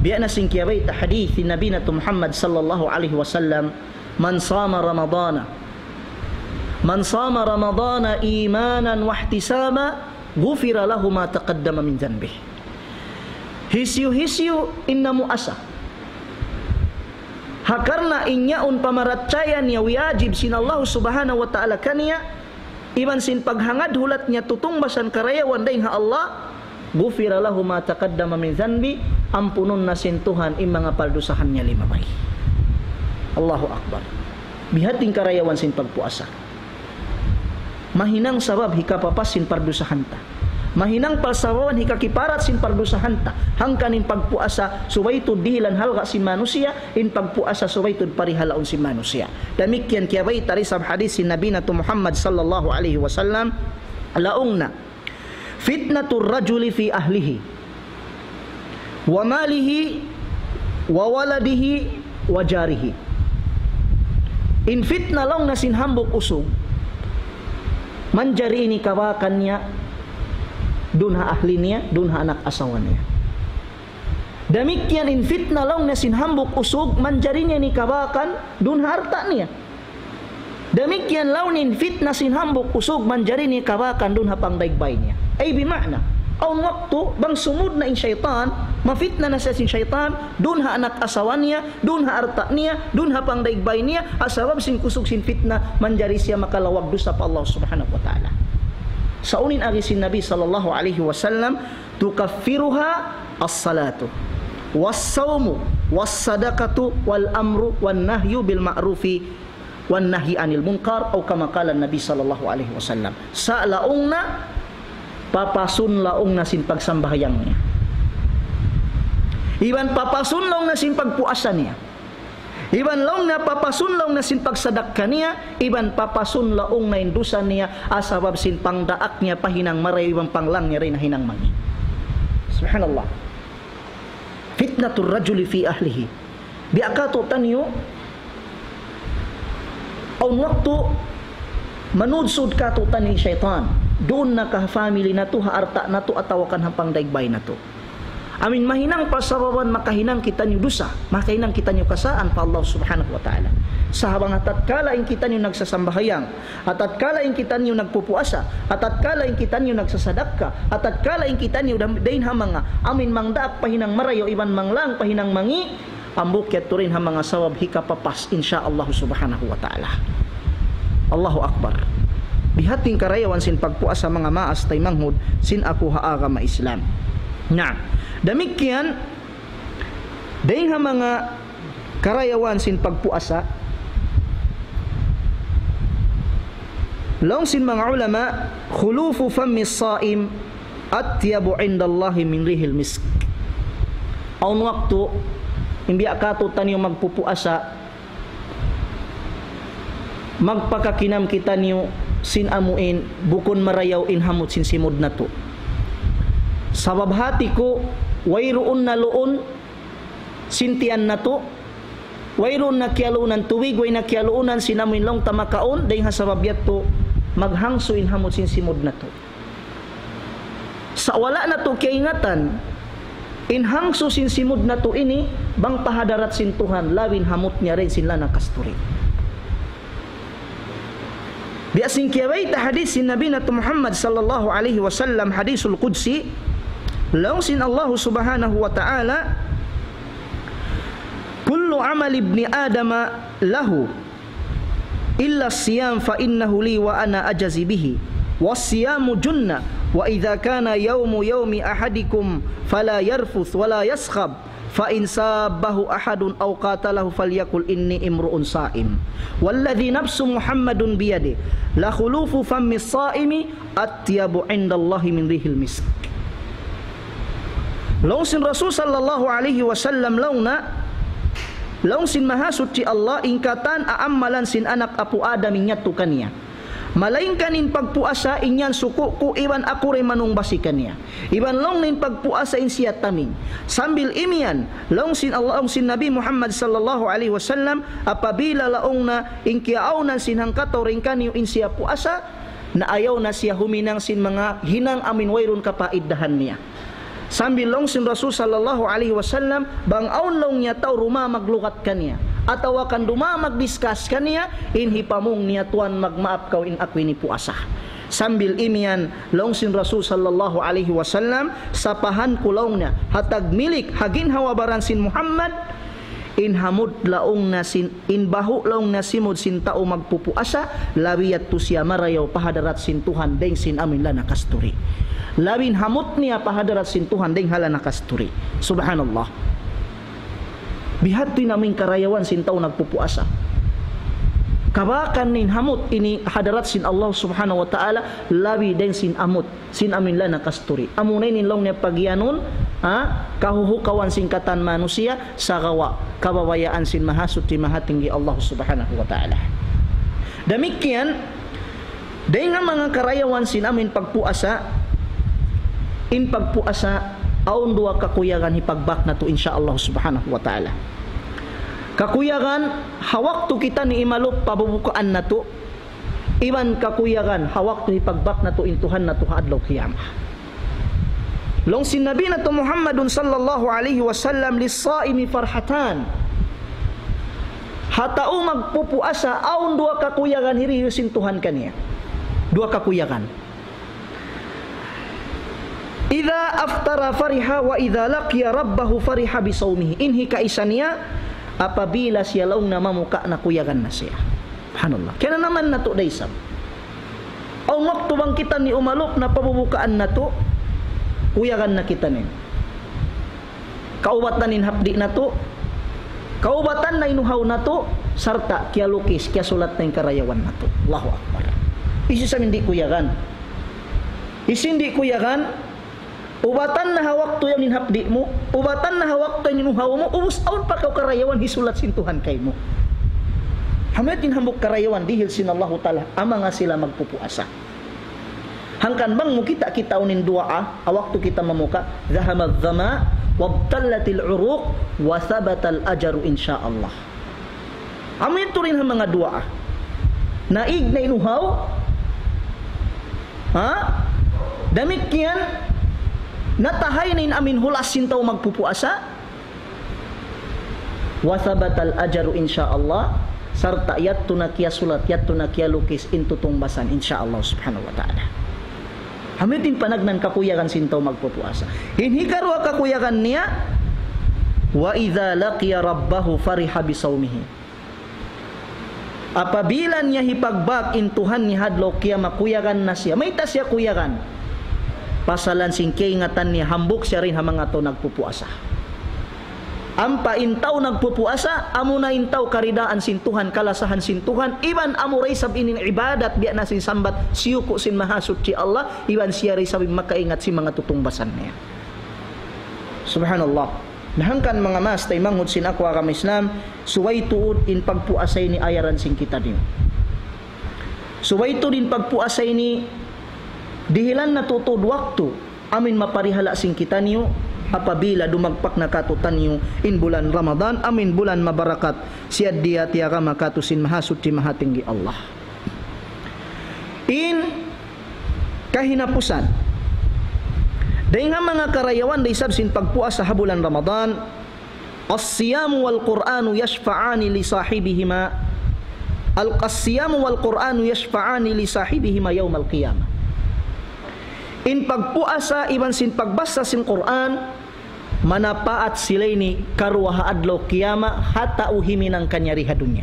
Biya na singkiyabay ta hadith ni Nabi na Muhammad sallallahu alaihi wasallam man sama Ramadana imanan wa ihtisaba ghufira lahu ma taqaddama min dhanbihi. Hisyu inna muasa. Hakarna inyaun pamaratsayan niya wajib sin Allah subhanahu wa ta'ala kaniya iban sin paghangad hulat niya tutungbasan karayawan daing ha Allah ghufira lahu ma taqaddama min dhanbi ampunon na sin Tuhan in mga paldusahan niya limabay. Allahu akbar. Bihating karayawan sin pagpuasa. Mahinang sabab hikapapas sin pardusahanta. Mahinang palsawawan hikakiparat sin pardusahanta. Hangkanin pagpuasa suwaytud dihilan halga sin manusia in pagpuasa suwaytud parihalaon sin manusia. Damikyan kiyabay tari sa hadis sin Nabi na Muhammad sallallahu alaihi wasallam laong na fitnatur rajuli fi ahlihi wa malihi wa waladihi wa jarihi. In fitna long na sin hambok usog manjari ini kawakan niya dun ha ahli niya dun ha anak asawa niya. Damikyan in fitna long na sin hambok usog manjari niya ni kawakan dun ha harta niya. Damikyan law in fitna sin hambok usog manjari ni kawakan dun ha pangdaigbaay niya. Ay bimakna aw waktu bang sumud na in syaitan mafitna na sa sin syaitan dun ha anak asawa niya dun ha arta niya dun ha pangdaigbay niya asabab sin kusog sin fitna manjari siya makalawag dusa pa Allah subhanahu wa ta'ala. Sa unin agi sin Nabi sallallahu alaihi wasallam tukaffiruha as-salatu was-sawmu was-sadaqatu wal amru wan nahyu bil ma'rufi wan nahyi anil munkar, o kama qala Nabi sallallahu alaihi wasallam. Sa laong na papasun laong na sin pagsambahyang niya. Iban papasun laong na sin pagpuasa niya. Iban laong na papasun laong na sin pagsadakka niya, iban papasun laong na indusan niya asabab sin pangdaak niya pahinang maray, ibang panglang niya rin na hinang mangi. Subhanallah. Fitnatul rajuli fi ahlihi. Biakato tanyo aun waktu manudsud ka to tani syaitan. Doon na ka family na to, haarta na to, atawakan hampang daigbay na to. Amin mahinang pasababan, makahinang kita niyo dusa, makahinang kita niyo kasaan pa Allah subhanahu wa ta'ala. Sa habang atatkalain kita niyo nagsasambahayang, atatkalain kita niyo nagpupuasa, atatkalain kita niyo nagsasadakka, atatkalain kita niyo dahin ha mga amin mangdaak pahinang marayo, iban manglang pahinang mangi, ambok yaturin ha mga sawab hikapapas insyaallah subhanahu wa ta'ala. Allahu Akbar. Bihating karayawan sin pagpuasa mga maas tay manghud sin ako haaga ma Islam. Na demikian daing ha mga karayawan sin pagpuasa, long sin mga ulama, khulufu fammi saim atyabu indallahi min rihil misk. Aun waktu imbi akatutan yung magpupuasa, magpakakinam kita niyo sin amuin bukon marayaw in hamot sin simod na to. Sabab hati ko wayroon na loon sintian na to, wayroon na kialunan tuwig, way na kialunan sinamin long tamakaon, dahil nga sabab yat to maghangso in hamot sin simod na to. Sa wala na to kiingatan in hangso sin simod na to ini, bang pahadarat sin Tuhan lawin hamot niya rin sila na kasturi. Biasing kiyaway ta hadis sin Nabi nato Muhammad sallallahu alaihi wasallam, hadisul qudsi, law sin Allah subhanahu wa ta'ala, kullu amal ibni adama lahu illa siyam fa innahu li wa ana ajazi bihi was-siyamu junna wa idza kana yawmi ahadikum fala yarfuth wala yaskhab fa in sabahu ahadun aw qatalahu falyakul inni imru'un sa'im walladhi nafsu Muhammadun biyadi la khulufu fammi as-sa'imi atyabu indallahi min rihil misk. Long sin Rasul sallallahu alaihi wasallam long sin mahasud ci Allah ingkatan aamalan sin anak apu Adam inyatu kaniya. Malain kanin pagpuasa inyan suku ku iban aku rin manung basikan niya. Iban long nin pagpuasa in siya tamin. Sambil imian long sin Allah long sin Nabi Muhammad sallallahu alaihi wasallam apabila laong na inkiaunan sin hangkataw rin kanyo in siya puasa na ayaw na siya huminang sin mga hinang amin wayrun kapaiddahan niya. Sambil long sin Rasul sallallahu alaihi wasallam bang aun long niya tao ruma maglukat kaniya. Ataw akan duma magdiskas kaniya in hipamong niya tuan magmaap kaw in akwi ni puasa. Sambil imian long sin Rasul sallallahu alaihi wasallam sapahan kulong niya hatag milik hagin hawabaran sin Muhammad in hamud laong na sin in bahu laong na simod sin tao magpupuasa lawiyat tu siya marayaw pahadarat sin Tuhan deng sin amin la nakasturi. Lawin hamut niya pahadarat sin Tuhan deng hala nakasturi. Subhanallah. Bihati namin karayawan sin tao nagpupuasa. Kabakan nin hamut ini hadarat sin Allah subhanahu wa ta'ala lawi den sin amut sin amin la nakasturi. Amunay nin long niya pagyanon kahuhukawan sin katan manusia sa gawa kababayaan sin mahasut ti mahatinggi Allah subhanahu wa ta'ala. Demikian dengan mga karayawan sin amin pagpuasa in pagpuasa aun dua kakuyagan hipagbak na to insyaallah subhanahu wa ta'ala. Kakuyagan hawak tu kita ni imalup pabubukaan na to, iban kakuyagan hawak tu hipagbak na to intuhan na to adlaw qiyamah. Long sin Nabi na to Muhammadun sallallahu alaihi wasallam lis-saimi farhatan. Hatao magpupuasa aun dua kakuyagan hiriyusin Tuhan kaniya. Dua kakuyagan. Idza aftara fariha wa idza laqiya rabbahu fariha bi saumihi. Inhi kaisaniya apabila siya laong na mamuka na kuyagan na siya. Subhanallah. Kaya naman na to daysam. Ang waktu bang kita ni umalop na pabubukaan na to, kuyagan na kita nin. Kaubat na nin hapdi na to, Kaubatan na inuhaw na to, sarta, kya lukis, kya sulat na yung karayawan na to. Allahu Akbar. Isi sa hindi kuyagan. Isi hindi kuyagan, ubatan na hawak to yung ninhapdi mo, ubatan na hawak to yung inuhaw mo, ubus-aun pa kaw karayawan, hisulat sintuhan kay mo. Hamit inhambok karayawan, dihil sinallahu ta'ala, ama nga sila magpupuasa. Hangkan bang mo kita unin du'a, awak to kita mamuka, zahamad zama, wabtallatil uruq, wasabatal ajaru insyaallah. Amin to rin ang mga du'a. Naig na inuhaw, damikyan, natahay na amin hulas sintaw magpupuasa, wasabatal ajaru insyaallah, sarta yatto na kiya sulat, yatto na kiya lukis, intutong basan, insyaallah subhanahu wa ta'ala. Hamitin panagnan kakuyagan sintaw magpupuasa. Hinhikarwa kakuyagan niya, wa idza laqiya rabbahu fariha bisawmihi. Apabila niya hipagbag intuhan ni hadlaw kiya makuyagan na siya. May ta siya kuyagan. Pasalan singkay ngatan niya hambok siya rin ha mga to nagpupuasa. Ampa intaw nagpupuasa, amo na intaw karidaan sintuhan, kalasahan sintuhan, iban amo ray sab inin ibadat, biya na sin sambat, siyuko sin mahasut si Allah, iban siya ray sab makaingat si mga tutungbasan niya. Subhanallah. Nahangkan mga mas, tay manghud sin ako akam Islam, suway tuod in pagpuasay ni ayaran sin kita din. Suway tuod in pagpuasay ni, dihilan na tutod waktu, amin maparihala sin kita niyo, apabila dumagpak na katutan niyo in bulan Ramadan, amin bulan mabarakat, siya dia tiyaga makatusin mahasut ti mahatinggi Allah. In kahinapusan, dahil nga mga karayawan day sabsin pagpuasa sa bulan Ramadan, as-siyamu wal Qur'anu yashfa'ani li sahibihima, as-siyamu wal Qur'anu yashfa'ani li sahibihima yawmal qiyamah. In pagpuasa iban sin pagbasa sin Qur'an, manapaat silay ni karwa adlaw kiyama hata uhimin ang kanyari hadunya.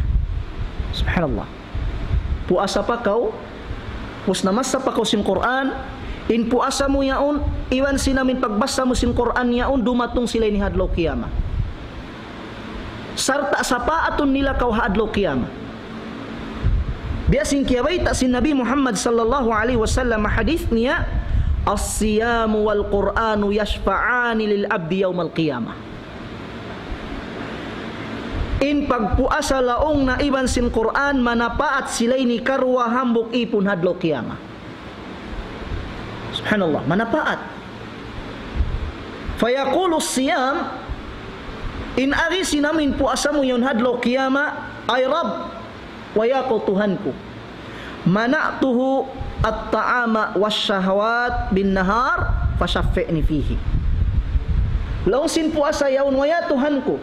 Subhanallah. Puasa pa kau, pus namasa pa kau sin Qur'an, in puasa mo yaon, iwan sinamin pagbasa mo sin Qur'an yaon, dumatong silay ni hadlaw kiyama. Sarta sa paatun nila kau hadlaw kiyama. Biasin kiyaway ta sin Nabi Muhammad sallallahu alaihi wasallam hadith niya, as-siyamu wal Qur'anu yashfa'ani lil abdi yawmal qiyamah. In pagpuasa laong na iban sin Qur'an, manapaat silay ni karwa hambok ipon hadlaw qiyamah. Subhanallah, manapaat. Fayaqulu as-siyam, in agi sinamin puasa mo yun hadlaw qiyamah, ay Rab, wayako Tuhanku, mana'tuhu at-ta'ama wasyahawat bin nahar fasyaffi'ni fihi. Laong sin puasa yaon waya Tuhan ko,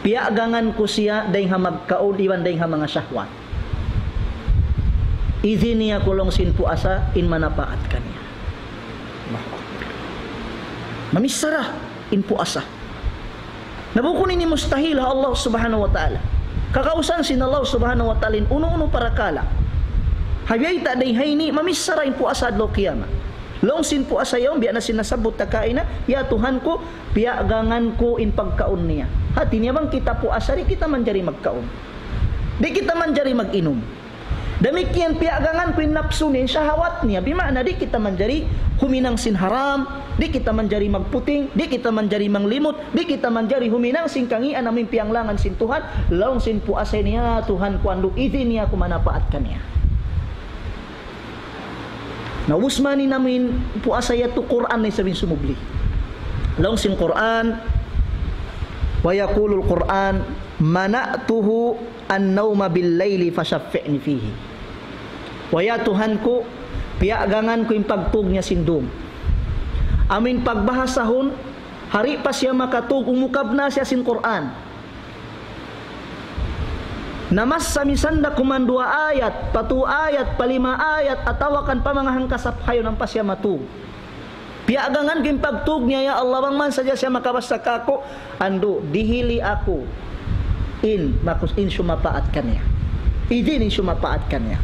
piagangan ko siya dahil magkaon iwan dahil mga syahwat. Izin niya ko long sin puasa in manapaat kanya. Mamisara in puasa. Nabukunin ni mustahil ha Allah subhanahu wa ta'ala. Kakausan sin Allah subhanahu wa ta'ala uno-uno para kala. Habyay ta day hayni mamisara in puasa adlaw kiyama. Long sin puasa yaon biya na sinasabot ta kaina, ya Tuhan ko, piagangan ko in pagkaon niya. Hati niya bang kita puasa ri kita man jari magkaon. Di kita man jari mag-inom. Demikian piagangan ko in napsu ni syahawat niya, bimana di kita man jari huminang sin haram, di kita man jari magputing, di kita man jari manglimot, di kita man jari huminang sin kangian namin pianglangan sin Tuhan. Long sin puasa niya Tuhan ko andu izin niya ko manapaat kaniya. Na usmani namin puasa yato Quran na sabing sumubli. Long sin Quran, wa yaqulul Quran, mana'tuhu an-nawma bil-laili fasyaffi'ni fihi. Wa ya Tuhan ko, piagangan ko yung pagtug niya sindum. Amin pagbahasahon, hari pa siya makatug, umukab na siya sin Quran. Namas samisanda kumandua ayat, patu ayat, palima ayat, atawakan pa mga hangkasap kayo ng pasya matug. Piagangan kim pagtug niya, ya Allah, bang man sadya siya makabasa kako, ando, dihili ako, in sumapaat kanya. Idin in sumapaat kanya.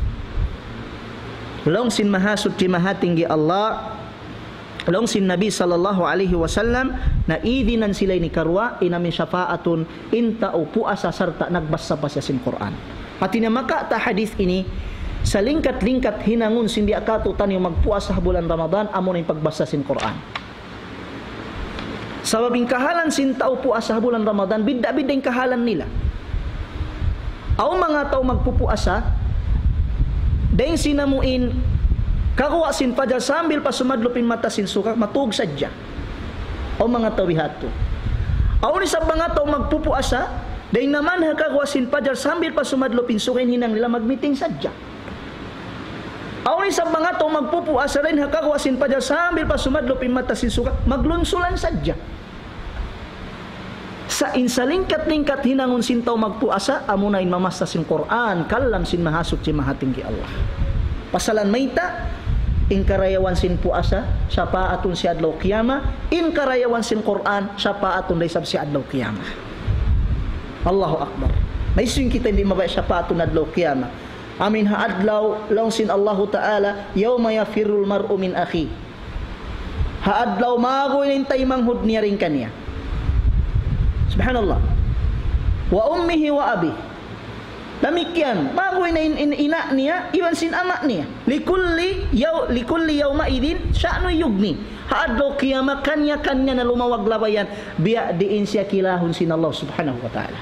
Long sin mahasud ti mahatinggi Allah, Long sin Nabi sallallahu alaihi wasallam na idinan sila ni karwa inamin syafaatun inta puasa sarta nagbasa pa siya sin Quran. At tinamaka ta hadith ini sa lingkat-lingkat hinangun sindi akatutan yung magpuasa bulan Ramadan amon yung pagbasa sin Quran. Sababing kahalan sin tao puasa bulan Ramadan bidda-bidda yung kahalan nila. Aw mga tao magpupuasa dahil sinamuin kakuha sin fajar sambil pa sumadlupin mata sin suka matug sadya. Aw mga tao bihato. Aw ni sa mga tao magpupuasa dahil naman kakuha sin fajar sambil pa sumadlupin sukin hinang nila magmeeting sadya. Aw ni sa mga tao magpupuasa rin kakuha sin fajar sambil pa sumadlupin mata sin suka maglunsulan sadya. Sa insalingkat-lingkat hinangon sin tao magpuasa amunain mamasa sin Quran kallam sin mahasuk si mahatinggi Allah. Pasalan mayta in karayawan sin puasa syafaatun si adlaw qiyamah, in karayawan sin Quran syafaatun daysab si adlaw qiyamah. Allahu akbar. Maising kita hindi mabay syafaatun adlaw qiyamah. Amin ha adlaw law sin Allahu taala yauma yafirul mar'u min akhi. Ha adlaw magoy nintay manghud niya rin kaniya. Subhanallah. Wa ummihi wa abi. Demikian, magoy na ina niya, iwan sin ama niya. Likulli yawma idin sya'nu yugni. Haadlo kiyama kanya na lumawag labayan biya diin siya kilahun sin Allah subhanahu wa ta'ala.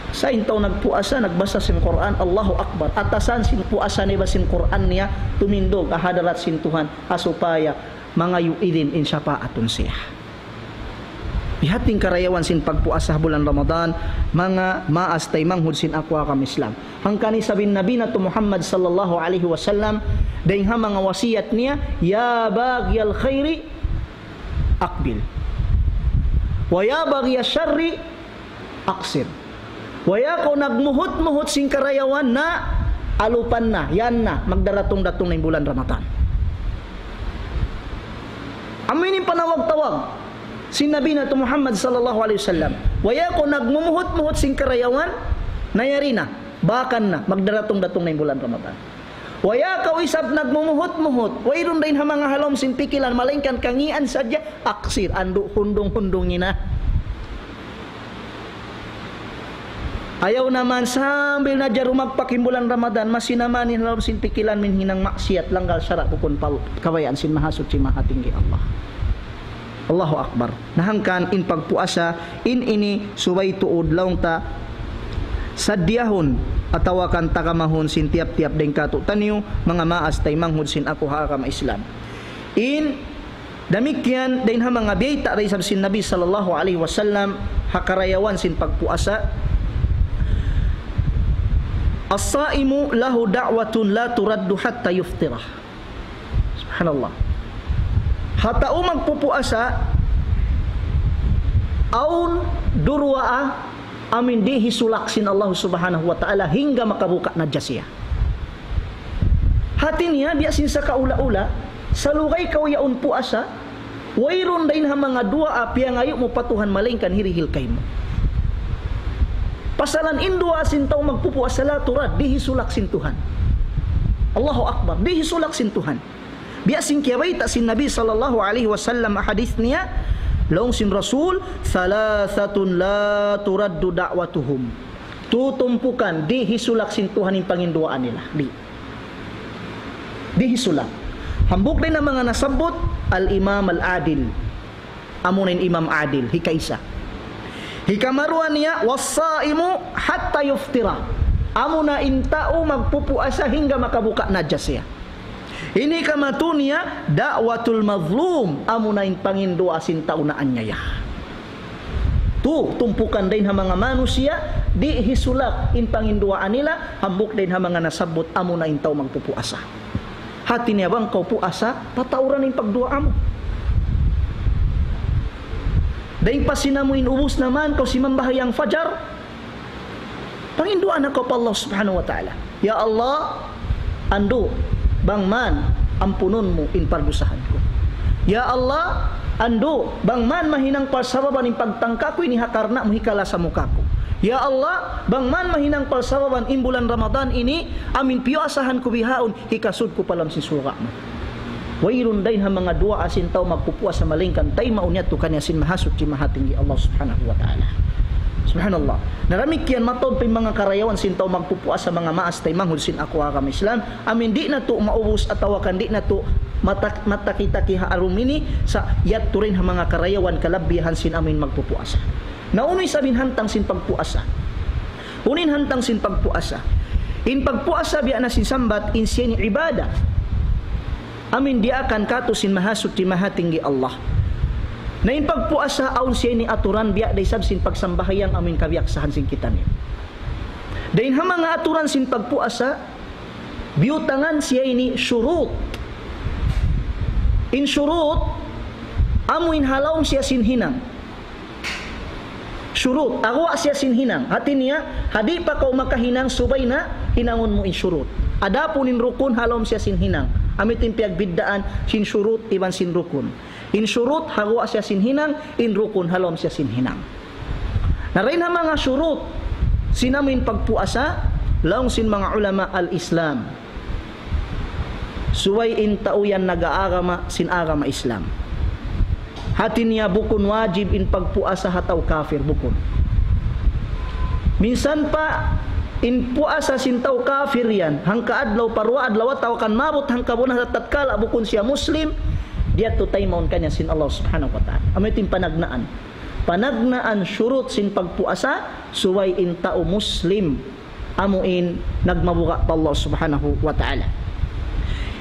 Sa intaw nagpuasa, nagbasa sin Quran, Allahu Akbar. Atasan sin puasa ni basin Quran niya, tumindog ahadarat sin Tuhan asupaya mga yuidin in syafaatun siya. Bihating karayawan sin pagpuasa bulan Ramadan mga maas tay manghud sin akwa kam Islam. Hangkani sabin Nabi na to Muhammad sallallahu alaihi wasallam daing ha mga wasiat niya ya baghiyal khairi aqbil wa ya baghiyal syarri aqsir. Wa ya ko nagmuhut-muhut sin karayawan na alupan na yan na magdaratong-datong na bulan Ramadan. Aminin panawag-tawag si Nabi na Muhammad sallallahu alaihi wasallam. Waya ko nagmumuhot-muhot sing karayawan nayari na, bakan na magdaratong-datong na bulan Ramadan. Waya ka isab nagmumuhot-muhot, wayron din ha mga halom sin pikilan malingkan kangian sadya aksir andu hundong-hundong na. Ayaw naman sambil na dya rumagpakin bulan Ramadan masinamanin halom sin pikilan min hinang maksiat langgal syara bukun kawayan sin mahasud si mahatinggi Allah. Allahu Akbar. Nahangkan in pagpuasa in ini subay tuod laong ta sadyahon atawakan takamahon sin tiap-tiap deng kato taniyo mga maas tay manghud sin ako ha kam Islam. In damikyan din ha mga biyayta ray sab sin Nabi sallallahu alaihi wasallam hakarayawan sin pagpuasa. As-saimu lahu da'watun la turaddu hatta yuftirah. Subhanallah. Hatao magpupuasa aun durwaa amin di hisulaksin Allah subhanahu wa ta'ala hingga makabuka na siya. Hati niya biasin sa kaula-ula sa lugay kawayaon puasa wayron dain ha mga dua api ang ayo mo patuhan malingkan hirihil kay mo. Pasalan indua sin tao magpupuasa la turad di hisulaksin Tuhan. Allahu Akbar, di hisulaksin Tuhan. Biasing kiyawaita sin Nabi sallallahu alaihi wasallam hadis niya laong sin Rasul salasatun la turaddu da'watuhum tutumpukan di hisulak sin Tuhan yung panginduaan nila di hisulak hambuk din ang mga nasabot al-imam al-adil amunin imam adil hikaisa hikamaruan niya was-saimu hatta yuftira amuna intao magpupuasa hingga makabuka na siya. Ini kamatunya da'watul mazlum amunain pangindua sin taunaan niya. Tu tumpukan din ha mga manusia di hisulak in panginduaan nila hambuk din ha mga nasabot amunain tao magpupuasa. Hati niya bang kau puasa tatauran in pagdua mo. Daing pasinamuin ubus naman kau si mambahayang fajar panginduaan ako pa Allah subhanahu wa ta'ala. Ya Allah ando bang man ampunon mo in pardusahan ko. Ya Allah ando bang man mahinang palsababan in pagtangka ko ini hakarna mo hikala sa muka ko. Ya Allah bang man mahinang palsababan in bulan Ramadan ini amin piyasahan ko bihaon hikasud ko palam sin suga mo. Wailun dain ha mga dua asin tao magpupuas sa malingkan tay maunya to kanya sin mahasot ti mahatinggi Allah subhanahu wa ta'ala. Subhanallah. Narami kiyan matod pa mga karayawan sin tao magpupuas sa mga maas tay manghud sin ako akam Islam. Amin di na to maubos at tawakan di na to matakita ki haarumini sa yat turin ha mga karayawan kalabihan sin amin magpupuasa. Naunoy sabin hantang sin pagpuasa. Unin hantang sin pagpuasa. In pagpuasa biya na sin sambat in siya ni ibadah. Amin di akan kato sin mahasot ti mahatinggi Allah. Na in pagpuasa aun siya ni aturan biya day sab sin pagsambahayang amin kabiaksahan sin kita niya. Dahin ha mga aturan sin pagpuasa biutangan siya ini syurut. In syurut amuin halawm siya sin hinang. Syurut awa siya sin hinang. Hati niya hadi pa kau makahinang subay na hinangon mo in syurut. Ada punin rukun halawm siya sin hinang. Amitin piyagbiddaan sin syurut iban sin rukun. In syurut hawa siya sin hinang, in rukun halom siya sin hinang. Narin ha mga syurut sinamin pagpuasa laong sin mga ulama al-Islam. Suway in tauyan nag-aagama sin agama Islam. Hati niya bukun wajib in pagpuasa hataw kafir bukun. Minsan pa in puasa sin tao kafir yan hangka adlaw parwa adlaw tao kan mabot hangka bunah tatkala bukun siya muslim dia tutay maun kanya sin Allah subhanahu wa ta'ala. Amitin panagnaan syurut sin pagpuasa suway in tao muslim amuin nagmabuka pa Allah subhanahu wa ta'ala.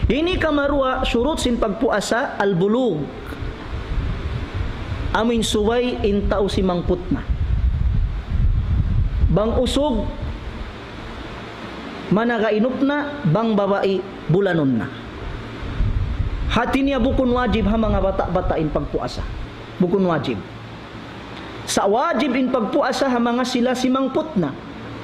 Ini kamarua syurut sin pagpuasa al-bulug amin suway in tao si mangputna bang usog managainup na bang babae bulanon na. Hati niya bukun wajib ha mga bata-bata in pagpuasa. Bukun wajib. Sa wajib in pagpuasa ha mga sila simangput na.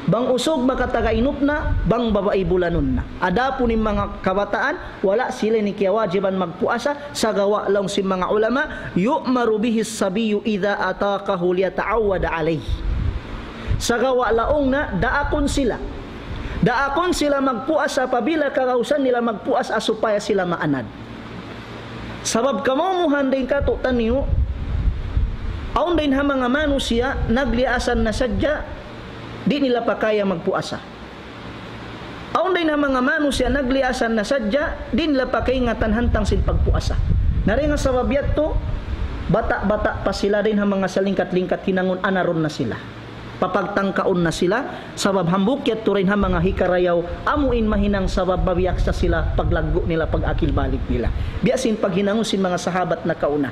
Bang usog makatagainup na bang babae bulanon na. Ada po ni mga kabataan wala sila ni kiyawajiban magpuasa sa gawa lang si mga ulama yu'maru bihi sabiyu idha ataqahu liyata'awwada alayhi. Sa gawa laong na daakon sila. Daakon sila magpuasa pabila karausan nila magpuasa supaya sila maanad. Sabab kamuhan din kato taniyo aun din ha mga manusia nagliasan na sadya di nila pa kaya magpuasa. Aun din ha mga manusia nagliasan na sadya di nila pa kaya ngatan hantang sin pagpuasa. Nari nga sabab yato bata-bata pa sila din ha mga salingkat-lingkat hinangon anaron na sila. Papagtangkaon na sila sabab hambukyat turin ha mga hikarayaw amuin mahinang sabab babiyak sa sila paglaggo nila pag-akil balik nila biasin paghinangon sin mga sahabat na kauna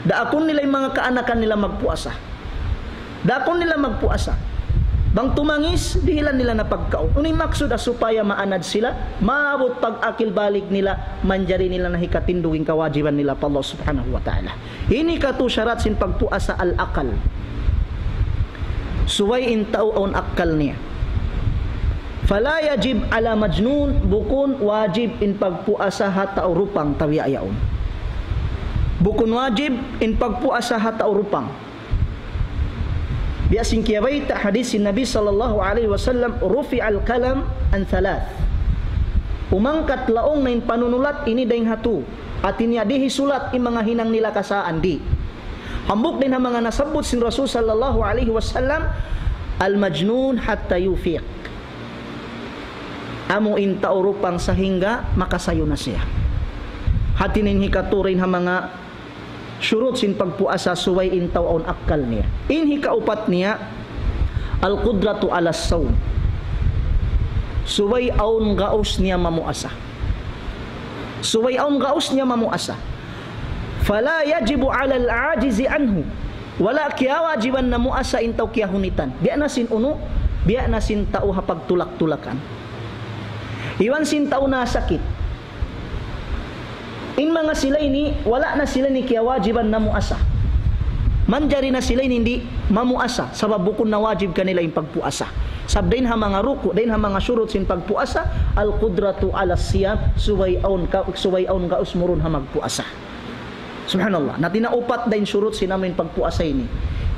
daakon nila yung mga kaanakan nila magpuasa daakon nila magpuasa bang tumangis dihilan nila na pagkaon uning maksud supaya maanad sila maabot pag-akil balik nila manjari nila na hikatinduging kawajiban nila pa Allah subhanahu wa ta'ala. Ini katu syarat sin pagpuasa al-akal suway in tao on akal niya. Fala yajib ala majnun bukun wajib in pagpuasa hata rupang tawiayaon. Bukun wajib in pagpuasa hata rupang. Biasing kiyabay ta hadis sin Nabi sallallahu alaihi wasallam rufi al kalam an thalath. Umangkat laong na in panunulat ini daing hatu at iniadihi sulat in mga hinang nila kasaan di. Hambuk din ang mga nasabot sin Rasul sallallahu alaihi wasallam al-majnun hatta yufiq. Amo in taurupang sahingga makasayo na siya. Hatinin hikaturin ang mga syurut sin pagpuasa suway in tawon akal niya. In hikaupat niya al-qudratu ala sawm. Suway aun gaos niya mamuasa. Suway aun gaos niya mamuasa. Fala yajibu 'ala al-'ajizi anhu wala kiyawajiban na muasa intaw kiyahunitan biya na sin uno biya na sin tao hapag tulak-tulakan iwan sin tao na sakit in mga sila ini wala na sila ni kiyawajiban na muasa manjari na sila hindi mamuasa sabab bukod na wajib kanila yung pagpuasa sabdain ha mga ruku dain ha mga syurut sin pagpuasa al-qudratu 'ala siyam suway aun ka usmurun ha magpuasa. Subhanallah, natinaupat din syurut sinamin pagpuasa ini.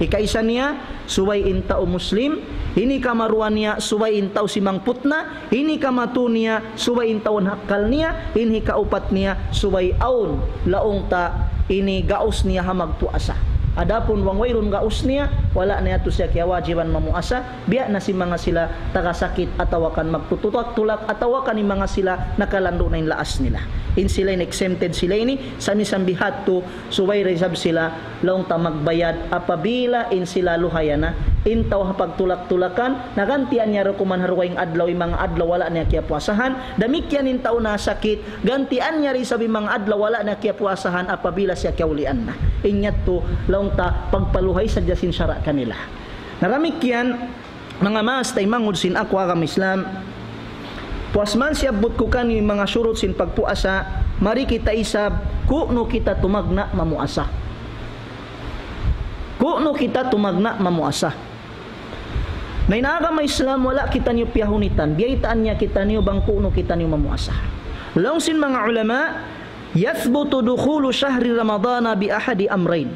Ikaisa niya, suway in tao muslim, ini kamaruan niya subay intaw si mangputna, ini kamatu niya subay intawon hakkal niya, ini kaupat niya subay aun laong ta ini gaus niya hamagpuasa. Adapun wang wayrun gaus niya wala niya to siya kaya wajiban mamuasa, biya na si mga sila tagasakit atawakan magtutulak-tulak atawakan ni mga sila nakalando na yung laas nila. In sila in exempted sila ini sa misang bihat to suway resab sila laong ta magbayad apabila in sila luhayana intaw pagtulak-tulakan nagantian niya kuman haruwayng adlaw yung mga adlaw wala niya kaya puasahan damikyan intaw na sakit gantian niya rin sabi mga adlaw wala niya kaya puasahan apabila siya kaulian na inyat to laong ta pagpaluhay sa jasin syara kanila. Naramikyan mga mas tay mangud sin ako agam Islam puasman siya but ko kan yung mga surut sin pagpuasa mari kita isab kuno kita tumagna mamuasa, kuno kita tumagna mamuasa. May naagam Islam wala kita niyo piyahunitan biyaitaan niya kita niyo bang kuno kita niyo mamuasa. Long sin mga ulama yathbutu dukhulu syahri ramadana bi ahadi amrain.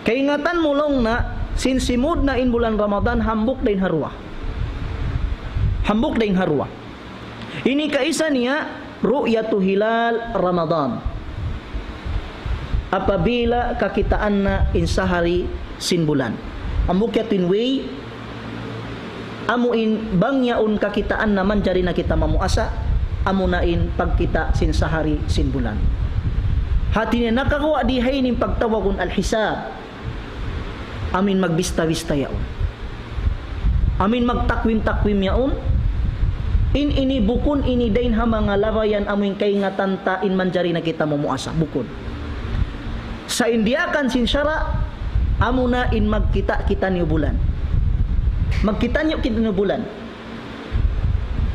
Kaingatan mo long na sinsimud na in bulan Ramadan hambuk dain harwa. Hambuk dain harwa. Ini kaisa niya ru'yatu hilal Ramadan. Apabila kakitaan na in sahari sin bulan. Hambuk yatin way amuin bangyaun kakitaan naman jari na kita mamuasa amunain pagkita sin sahari sin bulan. Hati niya nakakuha di haynin pagtawagon al-hisab. Amin magbista-bista yaon. Amin magtakwim-takwim yaon. Ini bukun ini dain ha mga labayan amin kay nga tanta in manjari na kita mamuasa bukun. Sa indiakan sin syara amuna in magkita kita niyo bulan. Magkita niyo kita niyo bulan.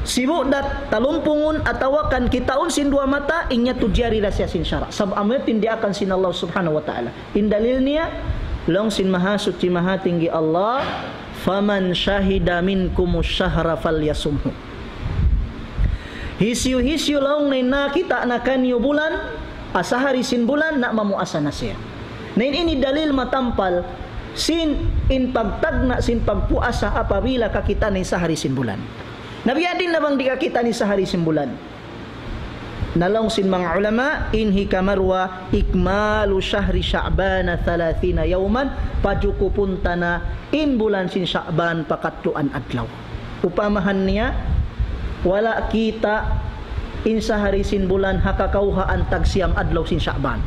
Sibu dat talumpungun atawakan kitaon sin dua mata inya tujari la siya sin syara. Sab amet tindiakan sin Allah Subhanahu wa taala. In dalil niya long sin maha suci maha tinggi Allah faman syahida minkumus syahra falyasumhu. Hisyu long na kita na kanyo bulan asahari sin bulan na mamuasa na siya. Nain ini dalil matampal sin in pagtagna sin pagpuasa apabila kakita ni sahari sin bulan. Nabiya din labang di kakita ni sahari sin bulan. Nalong sin mga ulama inhi kamarwa ikmalu syahri Sya'ban 30 yawman pajukupun na in bulan sin Sya'ban pakatluan adlaw. Upamahan niya wala kita in sahari sin bulan hakakauhaan tagsiyam adlaw sin Sya'ban.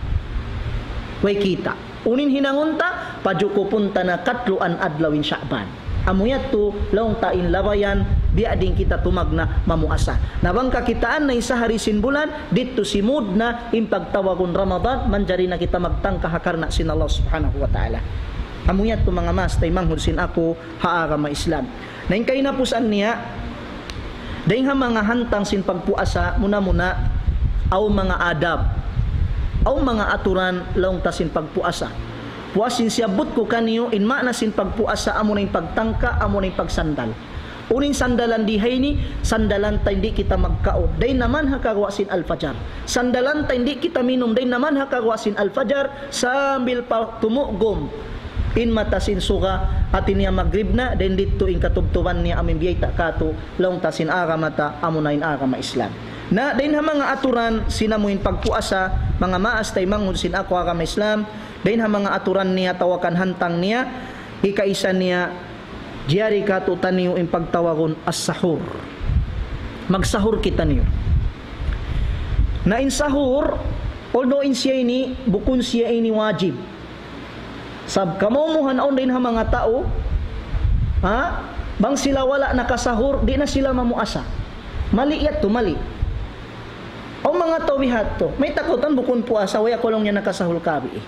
Way kita. Unin hinangunta pajukupun na katluan adlaw in Sya'ban. Amuyat to laong tain labayan biya din kita tumagna mamuasa. Nabang kakitaan na isahari sin bulan dito simud na impagtawagon Ramadan manjari na kita magtangka hakarna sin Allah Subhanahu wa taala. Amuyat to mga mas tay manghud sin ako haara ma Islam. Nain kay napusan niya daing ha mga hantang sin pagpuasa muna aw mga adab aw mga aturan laong ta sin pagpuasa. Puasin siyabot ko kaniyo in makna sin pagpuasa amo na yung pagtangka amo na yung pagsandal. Uning sandalan di hayni sandalan ta hindi kita magkao day naman hakagawa sin al-fajar. Sandalan ta hindi kita minom day naman hakagawa sin al-fajar sambil tumugom in mata sin suga at niya magrib na then dito in katubtuban niya amin biyay ta kato laong ta sin ara mata amo na in ara ma Islam. Na din ha mga aturan sinamuin pagpuasa mga maas tay manghud sin ako ara ma Islam. Dain ha mga aturan niya tawakan hantang niya ikaisa niya jari kato taniyo in pagtawagon as-sahur. Magsahur kita niyo. Na in sahur although in siya ini bukun siya ini wajib. Sab kamomuhan on din ha mga tao ha bang sila wala nakasahur di na sila mamuasa. Mali yato mali. O mga tawihat to may takutan bukun puasa waya kolong niya nakasahur kabi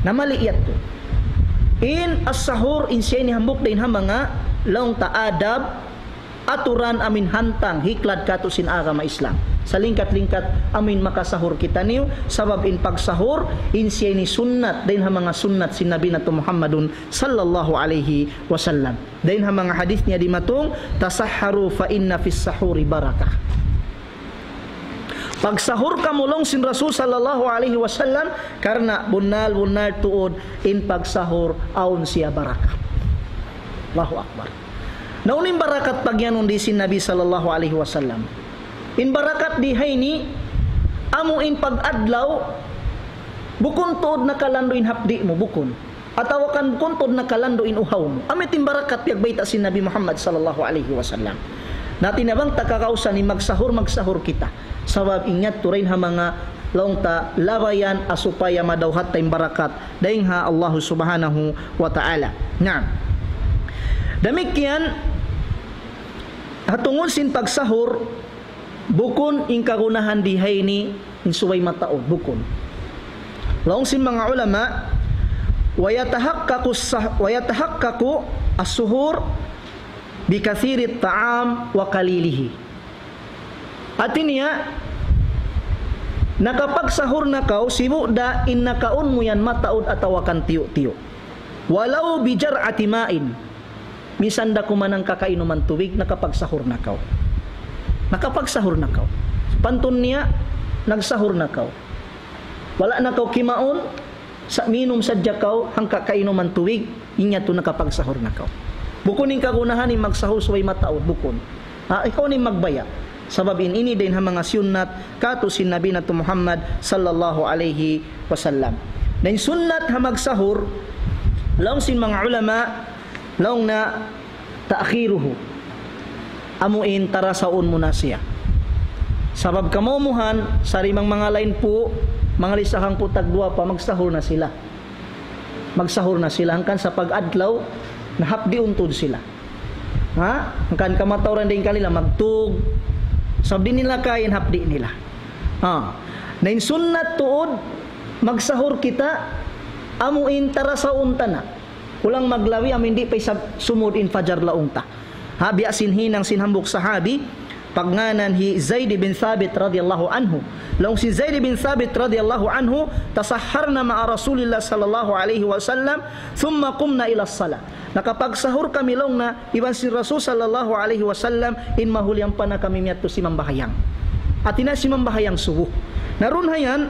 na maliit to. In as-sahur in siya ni hambuk din ha mga laong taadab aturan amin hantang hiklad kato sin aga ma Islam. Sa lingkat-lingkat amin makasahur kita niyo sabab in pagsahur in siya ni sunnat din ha mga sunnat sin Nabi nato Muhammadun sallallahu alaihi wasallam. Din ha mga hadis niya di matong tasahharu fa inna fis sahuri barakah. Pagsahur kamulong sin Rasul sallallahu alaihi wasallam karena bunal tuod in pagsahur aun siya barakah. Allahu Akbar. Naunin barakat pagyanon di sin Nabi sallallahu alaihi wasallam. In barakat di hayni amuin pag-adlaw bukon tuod na kalanduin hapdi mo bukon. Atawa kan bukon tuod na kalanduin uhaw mo. Amit in barakat pagbayta sin Nabi Muhammad sallallahu alaihi wasallam. Natin nabang takakausan ni magsahur kita. Sabab ingat turain ha mga laong ta labayan asupaya madawhat tayong barakat daing ha Allah subhanahu wa ta'ala. Nga. Damikian hatungod sin pagsahur bukon in kagunahan dihay ni in suway mataod bukon. Laong sin mga ulama wayatahaqqaqu as-suhur bikathiri ta'am wa qalilihi. Artinya nakapagsahur na kaw sibuda in nakaon mo yan mataod atawa kan tiyo-tiyo. Walau bijar'ati ma'in. Misan da kumanang kakainuman tubig nakapagsahur na kaw. Nakapagsahur na kaw. Pantun niya nagsahur na kaw. Wala na kaw kimaon sa minum sadya kaw hang kakainuman tubig inya to nakapagsahur na kaw. Bukon ning kagunahan ni magsahur suway mataod bukon. Ikaw ni magbaya. Sabab ini din ha mga sunnat kato sin Nabi nato Muhammad sallallahu alaihi wasallam. Dan sunnat ha magsahur laong sin mga ulama laong na taakhiruhu amuin tarasaon mo na siya. Sabab kamomuhan sarimang mga lain po mga lisahang po tagdua pa magsahur na sila. Magsahur na sila hangkan sa pag-adlaw nahapdi untod sila. Hangkan kamatawran din kanila magtug sabdi nila kain hapdi nila. Nain sunnat tuod magsahur kita amuin tarasaon ta na. Kulang maglawi amin di pa sumud in fajar laong ta. Biya sinhinang sinhambok sahabi pagnganan hi Zaid bin Thabit radhiyallahu anhu. Laong si Zaid bin Thabit radhiyallahu anhu tasahharna ma'a Rasulillah sallallahu alaihi wasallam thumma qumna ila salat. Nakapagsahur kami long na iban si Rasul sallallahu alaihi wasallam in mahulyang pa na kami miyato si Mambahayang. At ina si Mambahayang subuh. Narun hayan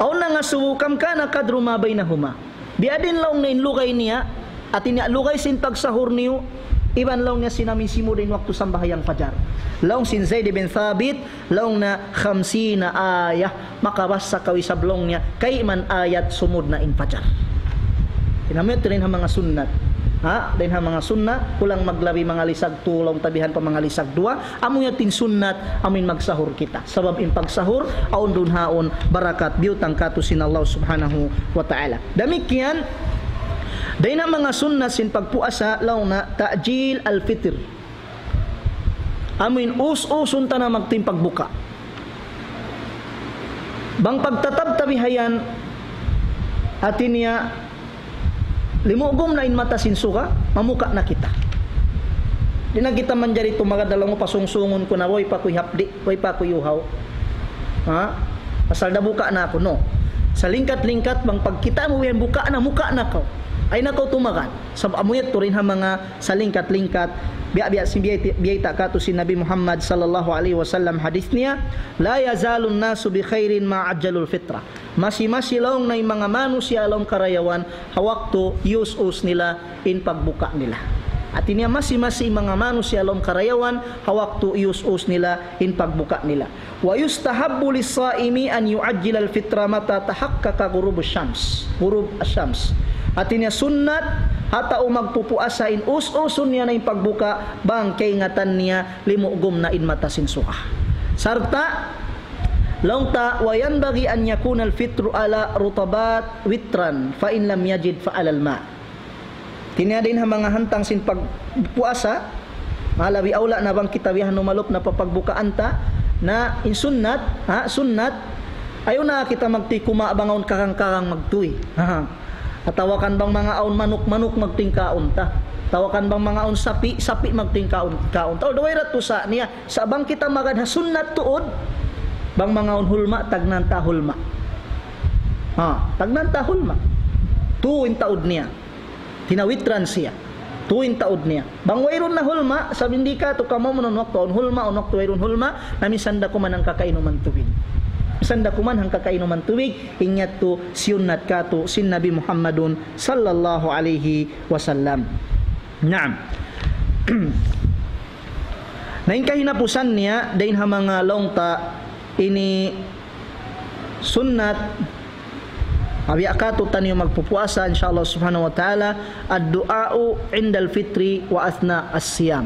aw na nga subuh kam kana kadru ma bainahuma. Biadin long na inlugay niya at inalugay sin pagsahur niyo iban long niya sinamin simo din waktu sambahayang fajar. Laong sin Zaid bin Thabit laong na 50 ayah makabasa kawi sablong niya kay man ayat sumud na in fajar. Kinamit rin ang mga sunnat. Din ang mga sunnat kulang maglabi mga lisag tulong tabihan pa mga lisag dua amo yatin sunnat amin magsahur kita. Sabab in pagsahur aun dun haon barakat biutang kato sin Allah subhanahu wa ta'ala. Damikian day na mga sunnat sin pagpuasa law na ta'jil al-fitr. Amin us-usun ta na magting pagbuka. Bang pagtatab-tabihayan atin niya limugom na in mata sin suka mamuka na kita. Di na kita man jari tumagadala mo pasungsungon ko na way pa ko'y hapdi, way pa ko'y uhaw. Pasal na buka na ako, no. Sa lingkat-lingkat bang pagkita mo yan buka na muka na ko. Ay nakaw tumakan. Sab amuyat to rin ha mga sa lingkat-lingkat biya si biyayta kato si Nabi Muhammad sallallahu alaihi wasallam hadis niya la yazalun nasu bi khairin ma ajjalul fitra. Masi-masilaw na yung mga manusia along karayawan hawakto yus-us nila in pagbuka nila. At inya masi-masi mga manusia along karayawan hawakto yus-us nila in pagbuka nila. Wa yustahabbu lis-saimi an yu'ajjil al-fitra mata tahaqqaqa ghurub asy-syams. At inya sunnat hata magpupuasa in us-usun niya na in pagbuka bang kay ngatan niya limugom na in mata sin suka. Sarta launta wa yanbaghi an yakuna al-fitru ala rutabat witran fa in lam yajid fa alal ma. Tinya din ha mga hantang sin pagpuasa malawi aula na bang kitawihan numalop na papagbukaan ta na in sunnat sunnat ayo na kita magtikuma bangon kakang-kakang magtuy. Atawakan bang mga aon manok magtingkaon ta. Tawakan bang mga aon sapi magtingkaon ta. Although ratu sa niya sa bang kita magad ha sunnat tuod bang mga aon hulma tagnan ta hulma. Tagnan ta hulma. Tuwin taod niya. Tinawitran siya. Tuwin taod niya. Bang wayron na hulma sabi hindi ka to kamo mo nonok to hulma onok to wayron hulma namisanda ko man ang kakainuman tubig. Sanda kuman hang kakainuman tubig ingat to siyunat kato sin Nabi Muhammadun sallallahu alaihi wasallam. Naam. Nain kahinapusan niya dain ha mga longta ini sunnat abi akato taniyo magpupuasa insyaallah subhanahu wa ta'ala ad-du'a'u indal fitri wa athna as-siyam.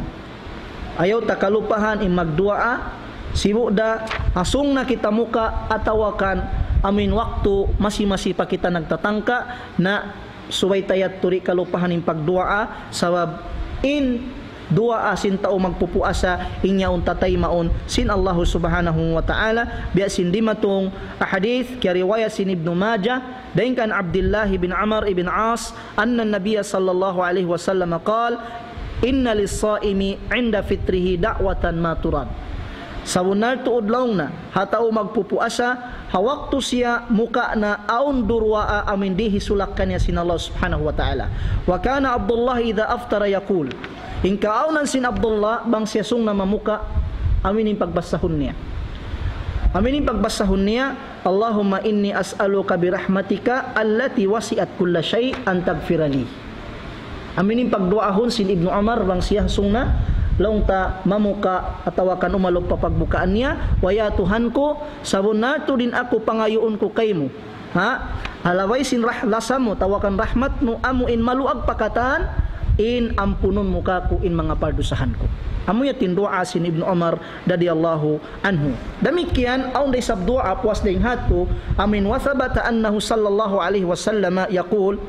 Ayaw takalupahan magdu'a sibuda asung na kita muka atawakan amin waktu masih pa kita nagtatangka na suway tayat turi kalupahan pagdu'a sabab in dua asin tao magpupuasa inyaon tatay maon sin Allah subhanahu wa ta'ala biya sin dimatong ahadith kaya riwayat sin Ibnu Majah dain kan Abdullah bin Amr ibn As anna Nabiya sallallahu alaihi wasallam qala inna lis-saimi 'inda fitrihi da'watan ma turad. Sabunal tuod laong na hatao magpupuasa hawakto siya muka na aun durwa amin dihi sulakkan niya sin Allah subhanahu wa ta'ala. Wa kana Abdullah idha aftara yaqul in kaaunan sin Abdullah bang siyasong na mamuka aminin pagbasahon niya. Aminin pagbasahon niya, Allahumma inni as'aluka birahmatika allati wasi'at kulla syai' an tagfirali. Aminin pagduahon sin Ibnu Umar bang siyasong na laong ta mamuka atawakan umalog papagbukaan niya, waya Tuhan ko sabon nato din ako pangayoon ko kaymo. Ha? Halaway sin lasamo tawakan rahmat mo amo in maluag pakatan in ampunon muka ko in mga pardusahan ko. Amo ya tindua sin Ibnu Umar radhiyallahu anhu. Demikian aun day sabdua puas ding hatu amin wa thabata annahu sallallahu alaihi wasallam yaqul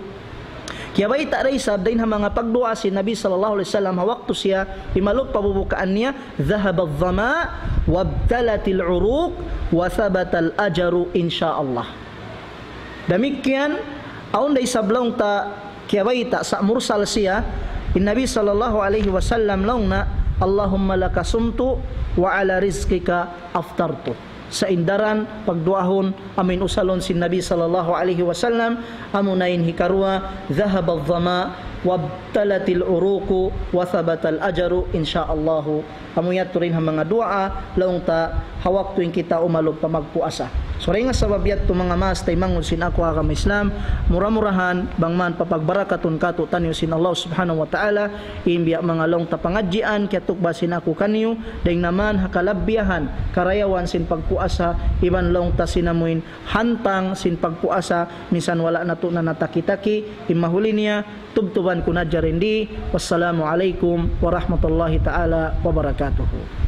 kaya bay ta raysab dain ha mga pagdua si Nabi sallallahu alaihi wasallam waktu siya imalog pabubukaan niya dhahaba adh-dhama wabtalatil uruq wa thabata al-ajru insyaallah. Demikian aun day sablong ta kaya bay ta sa mursal siya Nabi sallallahu alaihi wasallam laung na Allahumma laka sumtu wa ala rizqika aftartu. Sa indaran pagduahon amin usalon si Nabi sallallahu alaihi wasallam amunain hikarwa dhahaba adh-dhama wabtalatil uruqu wa thabata al-ajru insyaallah. Amuyat turin ha mga dua laung ta hawak tuing kita umalog pa magpuasa. So ray nga sabab yat mga mas tay mangun sin ako agama Islam mura-murahan bangman papagbarakaton kato tanyo sin Allah subhanahu wa ta'ala imbiya mga long tapangadjian katuk basin ako kanyo daing naman hakalabyahan karayawan sin pagpuasa iban long ta sinamuin hantang sin pagpuasa misan wala nato na nataki-taki imahuli niya tubtuban kunadya rendi. Wassalamu alaikum warahmatullahi ta'ala wabarakatuh.